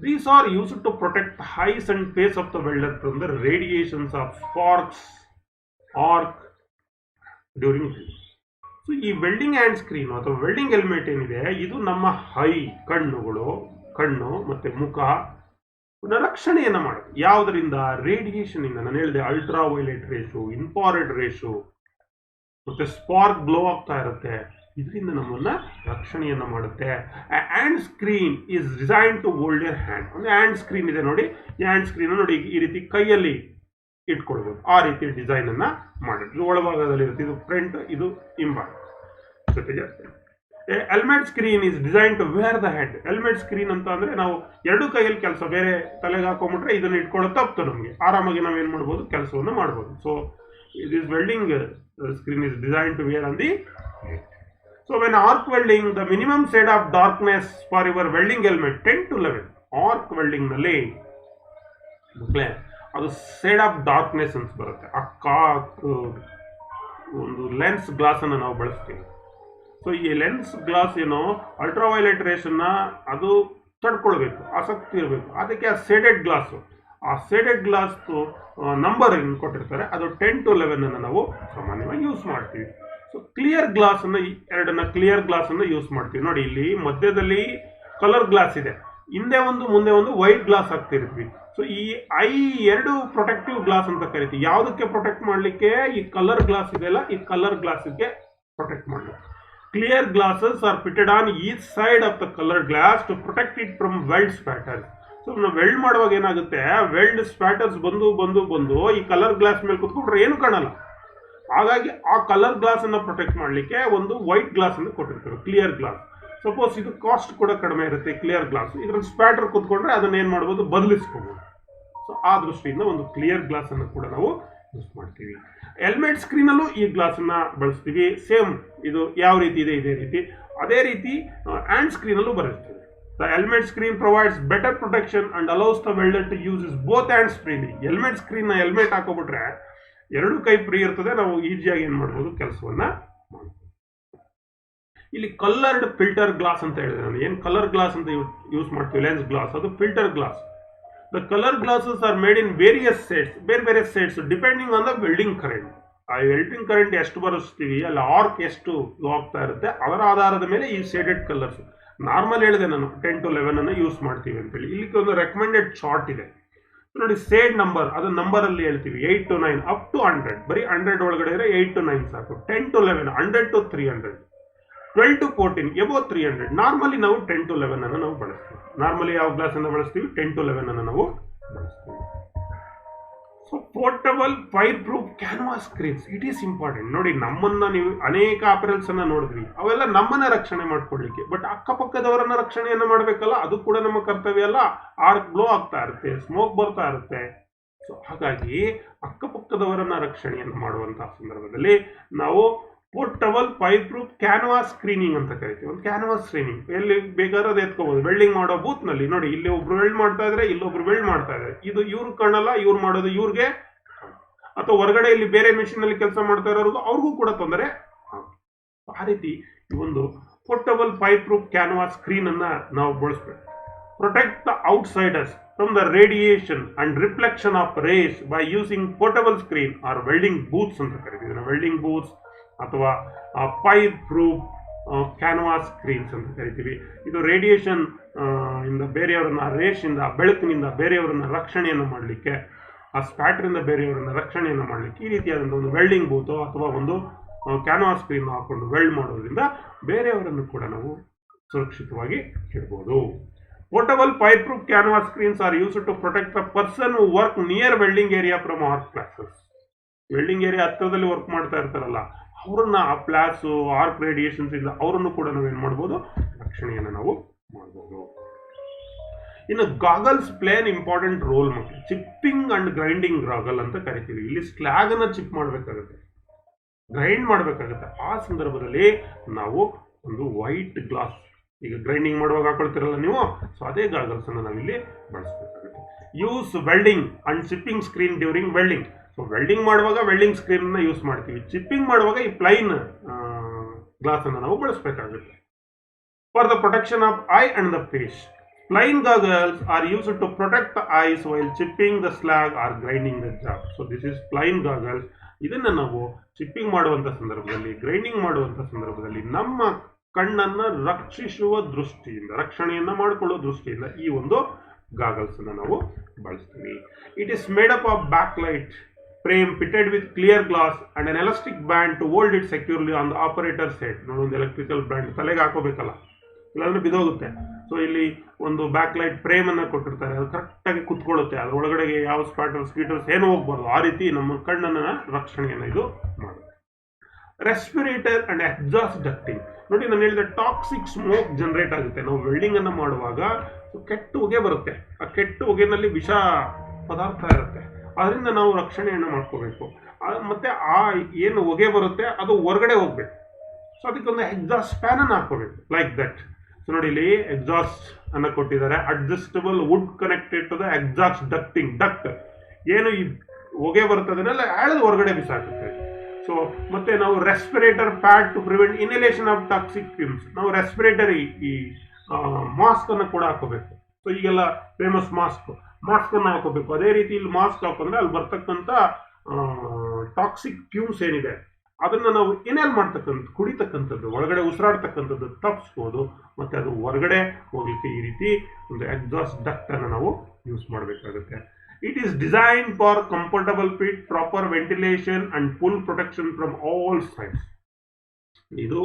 These are used to protect the eyes and face of the welder from the radiations of sparks, arc during drill. So ಈ ವೆಲ್ಡಿಂಗ್ ಹ್ಯಾಂಡ್ ಸ್ಕ್ರೀನ್ ಅಥವಾ ವೆಲ್ಡಿಂಗ್ ಹೆಲ್ಮೆಟ್ ಏನಿದೆ ಇದು ನಮ್ಮ ಕಣ್ಣು ಮತ್ತೆ ಮುಖ ರಕ್ಷಣೆಯನ್ನು ಮಾಡುತ್ತೆ. ಯಾವುದರಿಂದ? ರೇಡಿಯೇಷನ್ ಇಂದ. ನಾನು ಹೇಳಿದೆ ultra violet rays, infrared rays ಮತ್ತೆ ಸ್ಪಾರ್ಕ್ ಗ್ಲೋ ಆಗ್ತಾ ಇರುತ್ತೆ. ಇದರಿಂದ ನಮ್ಮನ್ನ ರಕ್ಷಣೆಯನ್ನು ಮಾಡುತ್ತೆ. Hand screen is design to hold your hand. ಒಂದು ಹ್ಯಾಂಡ್ ಸ್ಕ್ರೀನ್ ಇದೆ ನೋಡಿ. ಈ ಹ್ಯಾಂಡ್ ಸ್ಕ್ರೀನ್ ನೋಡಿ ಈ ರೀತಿ ಕೈಯಲ್ಲಿ ಇಟ್ಕೊಳ್ಬೋದು. ಆ ರೀತಿ ಡಿಸೈನ್ ಅನ್ನ ಮಾಡಿದ್ರು. ಇದು ಒಳಭಾಗದಲ್ಲಿ ಇರುತ್ತೆ. ಇದು ಫ್ರಂಟ್, ಇದು ಹಿಂಭಾಗ. ಜೊತೆಗೆ helmet screen is design to wear the head. Helmet screen ಅಂತ ಅಂದ್ರೆ ನಾವು ಎರಡು ಕೈಯಲ್ಲಿ ಕೆಲಸ ಬೇರೆ ತಲೆಗೆ ಹಾಕೊಂಡ್ಬಿಟ್ರೆ ಇದನ್ನ ಇಟ್ಕೊಳ್ಳೋದು ತಪ್ಪು ನಮಗೆ. ಆರಾಮಾಗಿ ನಾವೇನು ಮಾಡ್ಬೋದು ಕೆಲಸವನ್ನು ಮಾಡ್ಬೋದು. So this welding screen is designed to wear on the head. So when arc welding, the minimum shade of darkness for your welding helmet 10 to 11. Arc welding ನಲ್ಲಿ ಅದು ಶೇಡ್ ಆಫ್ ಡಾರ್ಕ್ನೆಸ್ ಅಂತ ಬರುತ್ತೆ. ಒಂದು ಲೆನ್ಸ್ ಗ್ಲಾಸ್ ಅನ್ನು ನಾವು ಬಳಸ್ತೀವಿ. ಸೊ ಈ ಲೆನ್ಸ್ ಗ್ಲಾಸ್ ಏನು ಅಲ್ಟ್ರಾವೈಲೆಟ್ ರೇಸ್ ಅನ್ನ ಅದು ತಡ್ಕೊಳ್ಬೇಕು, ಆಸಕ್ತಿ ಇರಬೇಕು. ಅದಕ್ಕೆ ಆ ಶೇಡೆಡ್ ಗ್ಲಾಸು, ಆ ಶೇಡೆಡ್ ಗ್ಲಾಸ್ ನಂಬರ್ ಏನು ಕೊಟ್ಟಿರ್ತಾರೆ ಅದು 10 to 11 ಅನ್ನು ನಾವು ಸಾಮಾನ್ಯವಾಗಿ ಯೂಸ್ ಮಾಡ್ತೀವಿ. ಸೊ ಕ್ಲಿಯರ್ ಗ್ಲಾಸ್ ಅನ್ನು ಎರಡನ್ನ ಕ್ಲಿಯರ್ ಗ್ಲಾಸ್ ಅನ್ನು ಯೂಸ್ ಮಾಡ್ತೀವಿ. ನೋಡಿ ಇಲ್ಲಿ ಮಧ್ಯದಲ್ಲಿ ಕಲರ್ ಗ್ಲಾಸ್ ಇದೆ, ಹಿಂದೆ ಒಂದು ಮುಂದೆ ಒಂದು ವೈಟ್ ಗ್ಲಾಸ್ ಹಾಕ್ತಿರ್ತೀವಿ. ಸೊ ಈ ಎರಡು ಪ್ರೊಟೆಕ್ಟಿವ್ ಗ್ಲಾಸ್ ಅಂತ ಕರಿತೀವಿ. ಯಾವುದಕ್ಕೆ ಪ್ರೊಟೆಕ್ಟ್ ಮಾಡಲಿಕ್ಕೆ? ಈ ಕಲರ್ ಗ್ಲಾಸ್ ಇದೆಯಲ್ಲ, ಈ ಕಲರ್ ಗ್ಲಾಸ್ಗೆ ಪ್ರೊಟೆಕ್ಟ್ ಮಾಡಲಿಕ್ಕೆ. Clear glasses are fitted on each side of the colour glass to protect it from weld spatters. So ನಾವು ವೆಲ್ಡ್ ಮಾಡುವಾಗ ಏನಾಗುತ್ತೆ, ವೆಲ್ಡ್ ಸ್ಪ್ಯಾಟರ್ಸ್ ಬಂದು ಈ ಕಲರ್ ಗ್ಲಾಸ್ ಮೇಲೆ ಕುತ್ಕೊಂಡ್ರೆ ಏನು ಕಾಣಲ್ಲ. ಹಾಗಾಗಿ ಆ ಕಲರ್ ಗ್ಲಾಸ್ ಅನ್ನ ಪ್ರೊಟೆಕ್ಟ್ ಮಾಡಲಿಕ್ಕೆ ಒಂದು ವೈಟ್ ಗ್ಲಾಸ್ ಅನ್ನು ಕೊಟ್ಟಿರ್ತಾರೆ, ಕ್ಲಿಯರ್ ಗ್ಲಾಸ್. ಸಪೋಸ್ ಇದು ಕಾಸ್ಟ್ ಕೂಡ ಕಡಿಮೆ ಇರುತ್ತೆ ಕ್ಲಿಯರ್ ಗ್ಲಾಸ್. ಇದ್ರಲ್ಲಿ ಸ್ಪ್ಯಾಟರ್ ಕುತ್ಕೊಂಡ್ರೆ ಅದನ್ನ ಏನು ಮಾಡ್ಬೋದು, ಬದಲಿಸ್ಕೋಬಹುದು. ಸೊ ಆ ದೃಷ್ಟಿಯಿಂದ ಒಂದು ಕ್ಲಿಯರ್ ಗ್ಲಾಸ್ ಅನ್ನು ಕೂಡ ನಾವು ಯೂಸ್ ಮಾಡ್ತೀವಿ. ಹೆಲ್ಮೆಟ್ ಸ್ಕ್ರೀನ್ ಅಲ್ಲೂ ಈ ಗ್ಲಾಸ್ ಅನ್ನ ಬಳಸ್ತೀವಿ. ಸೇಮ್ ಇದು ಯಾವ ರೀತಿ ಇದೆ ಇದೇ ರೀತಿ, ಅದೇ ರೀತಿ ಹ್ಯಾಂಡ್ ಸ್ಕ್ರೀನ್ ಅಲ್ಲೂ ಬರುತ್ತದೆ. The helmet screen provides better protection and allows the welder to use his both hands freely. Helmet screen ನ ಹೆಲ್ಮೆಟ್ ಹಾಕೋಬಿಟ್ರೆ ಎರಡು ಕೈ ಫ್ರೀ ಇರ್ತದೆ, ನಾವು ಈಸಿಯಾಗಿ ಏನು ಮಾಡ್ಬೋದು ಕೆಲಸವನ್ನ ಮಾಡ್ಬೋದು. ಇಲ್ಲಿ ಕಲರ್ಡ್ ಫಿಲ್ಟರ್ ಗ್ಲಾಸ್ ಅಂತ ಹೇಳಿದೆ ನಾನು. ಏನು ಕಲರ್ ಗ್ಲಾಸ್ ಅಂತ ಯೂಸ್ ಮಾಡ್ತೀವಿ, ಲೆನ್ಸ್ ಗ್ಲಾಸ್, ಅದು filter glass. The colour glasses are made in various sets, ಬೇರೆ sets depending on the welding current. ಆ ವೆಲ್ಡಿಂಗ್ ಕರೆಂಟ್ ಎಷ್ಟು ಬರೆಸ್ತೀವಿ, ಅಲ್ಲಿ ಆರ್ಕ್ ಎಷ್ಟು ಹೋಗ್ತಾ ಇರುತ್ತೆ, ಅದರ ಆಧಾರದ ಮೇಲೆ ಈ ಶೇಡೆಡ್ ಕಲರ್ಸ್. ನಾರ್ಮಲ್ ಹೇಳಿದೆ ನಾನು 10 to 11 ಅನ್ನು ಯೂಸ್ ಮಾಡ್ತೀವಿ ಅಂತೇಳಿ. ಇಲ್ಲಿ ಒಂದು ರೆಕಮೆಂಡೆಡ್ ಚಾರ್ಟ್ ಇದೆ ನೋಡಿ. ಶೇಡ್ ನಂಬರ್ ಅದು ನಂಬರ್ ಅಲ್ಲಿ ಹೇಳ್ತೀವಿ 8 to 9 ಅಪ್ ಟು 100. ಬರೀ 100 ಒಳಗಡೆ ಇದ್ರೆ 8 to 9 ಸಾಕು. 10 to 11 100 to 300, 12 to 14 above 300. Normally ನಾವು 10 to 11 ಅನ್ನು ನಾವು ಬಳಸ್ತೀವಿ. ನಾರ್ಮಲಿ ಯಾವ ಗ್ಲಾಸ್ ಅನ್ನು ಬಳಸ್ತೀವಿ, 10 to 11 ಅನ್ನು ನಾವು ಬಳಸ್ತೀವಿ. So portable fire proof canvas screens, it is important. ನೋಡಿ ನಮ್ಮನ್ನ ನೀವು ಅನೇಕ ಅಪರೆಲ್ಸ್ ಅನ್ನ ನೋಡಿದ್ವಿ, ಅವೆಲ್ಲ ನಮ್ಮನ್ನ ರಕ್ಷಣೆ ಮಾಡ್ಕೊಡ್ಲಿಕ್ಕೆ. ಬಟ್ ಅಕ್ಕಪಕ್ಕದವರನ್ನ ರಕ್ಷಣೆಯನ್ನ ಮಾಡ್ಬೇಕಲ್ಲ, ಅದು ಕೂಡ ನಮ್ಮ ಕರ್ತವ್ಯ ಅಲ್ಲ. ಆರ್ಕ್ ಗ್ಲೋ ಆಗ್ತಾ ಇರುತ್ತೆ, ಸ್ಮೋಕ್ ಬರ್ತಾ ಇರುತ್ತೆ. ಸೊ ಹಾಗಾಗಿ ಅಕ್ಕಪಕ್ಕದವರನ್ನ ರಕ್ಷಣೆಯನ್ನು ಮಾಡುವಂತಹ ಸಂದರ್ಭದಲ್ಲಿ ನಾವು portable fire proof canvas screening ಅಂತ ಕರಿತೀವಿ. ಒಂದು ಕ್ಯಾನ್ವಾಸ್ ಸ್ಕ್ರೀನಿಂಗ್ ಎಲ್ಲಿ ಬೇಕಾದ್ರೆ ಅದು ಎತ್ಕೋಬಹುದು. ವೆಲ್ಡಿಂಗ್ ಮಾಡೋ ಬೂತ್ ನಲ್ಲಿ ನೋಡಿ, ಇಲ್ಲಿ ಒಬ್ರು ವೆಲ್ಡ್ ಮಾಡ್ತಾ ಇದ್ರೆ, ಇಲ್ಲೊಬ್ರು ವೆಲ್ಡ್ ಮಾಡ್ತಾ ಇದ್ದಾರೆ. ಇದು ಇವ್ರು ಕಾಣಲ್ಲ, ಇವ್ರು ಮಾಡೋದು ಇವ್ರಿಗೆ, ಅಥವಾ ಹೊರಗಡೆ ಇಲ್ಲಿ ಬೇರೆ ಮೆಷಿನ್ ಅಲ್ಲಿ ಕೆಲಸ ಮಾಡ್ತಾ ಇರೋರ್ಗು ಅವ್ರಿಗೂ ಕೂಡ ತೊಂದರೆ. ಆ ರೀತಿ ಈ ಒಂದು portable fire proof canvas screen ಅನ್ನ ನಾವು ಬಳಸಬೇಕು. Protect the outsiders from the radiation and reflection of rays by using portable screen or welding booths ಅಂತ ಕರಿತೀವಿ. ವೆಲ್ಡಿಂಗ್ ಬೂತ್ಸ್ ಅಥವಾ ಫೈರ್ ಪ್ರೂಫ್ ಕ್ಯಾನ್ವಾಸ್ ಸ್ಕ್ರೀನ್ಸ್ ಅಂತ ಕರಿತೀವಿ. ಇದು ರೇಡಿಯೇಷನ್ ಇಂದ ಬೇರೆಯವರನ್ನ, ರೇಷಿಂದ, ಬೆಳಕಿನಿಂದ ಬೇರೆಯವರನ್ನ ರಕ್ಷಣೆಯನ್ನು ಮಾಡಲಿಕ್ಕೆ, ಆ ಸ್ಪ್ಯಾಟ್ರಿಂದ ಬೇರೆಯವರನ್ನ ರಕ್ಷಣೆಯನ್ನು ಮಾಡಲಿಕ್ಕೆ ಈ ರೀತಿಯಾದಂಥ ಒಂದು ವೆಲ್ಡಿಂಗ್ ಬೂತೋ ಅಥವಾ ಒಂದು ಕ್ಯಾನ್ವಾಸ್ ಸ್ಕ್ರೀನ್ ಹಾಕೊಂಡು ವೆಲ್ಡ್ ಮಾಡೋದ್ರಿಂದ ಬೇರೆಯವರನ್ನು ಕೂಡ ನಾವು ಸುರಕ್ಷಿತವಾಗಿ ಇಡ್ಬೋದು. Portable fire proof canvas screens are used to protect the person who work near welding area from arc flashes. Welding area ಹತ್ತಿರದಲ್ಲಿ ವರ್ಕ್ ಮಾಡ್ತಾ ಇರ್ತಾರಲ್ಲ ಅವರನ್ನ ಆ ಫ್ಲಾಶು ಆರ್ಕ್ ರೇಡಿಯೇಷನ್ಸ್ ಇಂದ ಅವರನ್ನು ಕೂಡ ನಾವೇನು ಮಾಡ್ಬೋದು, ರಕ್ಷಣೆಯನ್ನು ನಾವು ಮಾಡ್ಬೋದು. ಇನ್ನು goggles play an important role ಮಕ್ಕಳು. ಚಿಪ್ಪಿಂಗ್ ಅಂಡ್ ಗ್ರೈಂಡಿಂಗ್ ಗಾಗಲ್ ಅಂತ ಕರಿತೀವಿ. ಇಲ್ಲಿ ಸ್ಲ್ಯಾಗ್ ಅನ್ನ ಚಿಪ್ ಮಾಡಬೇಕಾಗುತ್ತೆ, ಗ್ರೈಂಡ್ ಮಾಡಬೇಕಾಗುತ್ತೆ. ಆ ಸಂದರ್ಭದಲ್ಲಿ ನಾವು ಒಂದು ವೈಟ್ ಗ್ಲಾಸ್, ಈಗ ಗ್ರೈಂಡಿಂಗ್ ಮಾಡುವಾಗ ಹಾಕೊಳ್ತಿರಲ್ಲ ನೀವು, ಸೊ ಅದೇ ಗಾಗಲ್ಸ್ ಅನ್ನು ನಾವಿಲ್ಲಿ ಬಳಸಬೇಕಾಗುತ್ತೆ. Use welding and chipping screen during welding. So welding ಮಾಡುವಾಗ ವೆಲ್ಡಿಂಗ್ ಸ್ಕ್ರೀನ್ ಅನ್ನ ಯೂಸ್ ಮಾಡ್ತೀವಿ, ಚಿಪ್ಪಿಂಗ್ ಮಾಡುವಾಗ ಈ ಪ್ಲೈನ್ ಗ್ಲಾಸ್ ಅನ್ನು ನಾವು ಬಳಸಬೇಕಾಗುತ್ತೆ. For the protection of eye and the face, plain goggles are used to protect the eyes while chipping the slag or grinding the job. So this is plain goggles. ಇದನ್ನು ನಾವು ಚಿಪ್ಪಿಂಗ್ ಮಾಡುವಂಥ ಸಂದರ್ಭದಲ್ಲಿ, ಗ್ರೈಂಡಿಂಗ್ ಮಾಡುವಂಥ ಸಂದರ್ಭದಲ್ಲಿ ನಮ್ಮ ಕಣ್ಣನ್ನು ರಕ್ಷಿಸುವ ದೃಷ್ಟಿಯಿಂದ, ರಕ್ಷಣೆಯನ್ನು ಮಾಡಿಕೊಳ್ಳುವ ದೃಷ್ಟಿಯಿಂದ ಈ ಒಂದು ಗಾಗಲ್ಸ್ ಅನ್ನು ನಾವು ಬಳಸ್ತೀವಿ. It is made up of back light frame fitted with clear glass and an elastic band to hold it securely on the operator's head. ಒಂದು ಎಲೆಕ್ಟ್ರಿಕಲ್ ಬ್ಯಾಂಡ್ ತಲೆಗೆ ಹಾಕೋಬೇಕಲ್ಲ, ಇಲ್ಲಾಂದ್ರೆ ಬಿದೋಗುತ್ತೆ. ಸೊ ಇಲ್ಲಿ ಒಂದು ಬ್ಯಾಕ್ ಲೈಟ್ ಫ್ರೇಮ್ ಅನ್ನ ಕೊಟ್ಟಿರ್ತಾರೆ, ಅದು ಕರೆಕ್ಟಾಗಿ ಕುತ್ಕೊಳ್ಳುತ್ತೆ, ಅದ್ರ ಒಳಗಡೆಗೆ ಯಾವ ಸ್ಪಾಟರ್ಸ್ ಸ್ಪೀಟರ್ಸ್ ಏನು ಹೋಗ್ಬಾರ್ದು, ಆ ರೀತಿ ನಮ್ಮ ಕಣ್ಣನ್ನ ರಕ್ಷಣೆಯನ್ನು ಇದು ಮಾಡುತ್ತೆ. Respirator and exhaust ducting. ನೋಡಿ, ನಾನು ಹೇಳಿದ ಟಾಕ್ಸಿಕ್ ಸ್ಮೋಕ್ ಜನರೇಟ್ ಆಗುತ್ತೆ. ನಾವು ವೆಲ್ಡಿಂಗ್ ಅನ್ನು ಮಾಡುವಾಗ ಕೆಟ್ಟ ಹೊಗೆ ಬರುತ್ತೆ, ಆ ಕೆಟ್ಟ ಹೊಗೆನಲ್ಲಿ ವಿಷ ಪದಾರ್ಥ ಇರುತ್ತೆ, ಅದರಿಂದ ನಾವು ರಕ್ಷಣೆಯನ್ನು ಮಾಡ್ಕೋಬೇಕು. ಮತ್ತೆ ಆ ಏನು ಹೊಗೆ ಬರುತ್ತೆ ಅದು ಹೊರಗಡೆ ಹೋಗ್ಬೇಕು. ಸೊ ಅದಕ್ಕೊಂದು ಎಕ್ಸಾಸ್ಟ್ ಫ್ಯಾನ್ ಅನ್ನು ಹಾಕೋಬೇಕು, ಲೈಕ್ ದಟ್. ಸೊ ನೋಡಿ, ಇಲ್ಲಿ ಎಕ್ಸಾಸ್ಟ್ ಅನ್ನ ಕೊಟ್ಟಿದ್ದಾರೆ. Adjustable hood connected to the exhaust ducting. Duct ಏನು ಈ ಹೊಗೆ ಬರ್ತದನ್ನೆಲ್ಲ ಎಳೆದು ಹೊರಗಡೆ ಬಿಸಾಕುತ್ತೆ. ಸೊ ಮತ್ತೆ ನಾವು respirator pad to prevent inhalation of toxic fumes. ನಾವು ರೆಸ್ಪಿರೇಟರಿ ಈ ಮಾಸ್ಕ್ ಅನ್ನು ಕೂಡ ಹಾಕೋಬೇಕು. ಸೊ ಈಗೆಲ್ಲ ಫೇಮಸ್ ಮಾಸ್ಕ್ ಅನ್ನು ಹಾಕೋಬೇಕು. ಅದೇ ರೀತಿ ಇಲ್ಲಿ ಮಾಸ್ಕ್ ಹಾಕೊಂಡ್ರೆ ಅಲ್ಲಿ ಬರ್ತಕ್ಕಂಥ ಟಾಕ್ಸಿಕ್ ಫ್ಯೂಮ್ಸ್ ಏನಿದೆ ಅದನ್ನ ನಾವು ಇನ್ಹೇಲ್ ಕುಡಿತಕ್ಕಂಥದ್ದು, ಒಳಗಡೆ ಉಸಿರಾಡ್ತಕ್ಕಂಥದ್ದು ತಪ್ಪಿಸ್ಬೋದು. ಮತ್ತೆ ಅದು ಹೊರಗಡೆ ಹೋಗ್ಲಿಕ್ಕೆ ಈ ರೀತಿ ಒಂದು ಎಕ್ಸಾಸ್ಟ್ ಡಕ್ಟ್ ಅನ್ನು ನಾವು ಯೂಸ್ ಮಾಡಬೇಕಾಗುತ್ತೆ. It is designed for comfortable fit, proper ventilation and full protection from all sides. ಇದು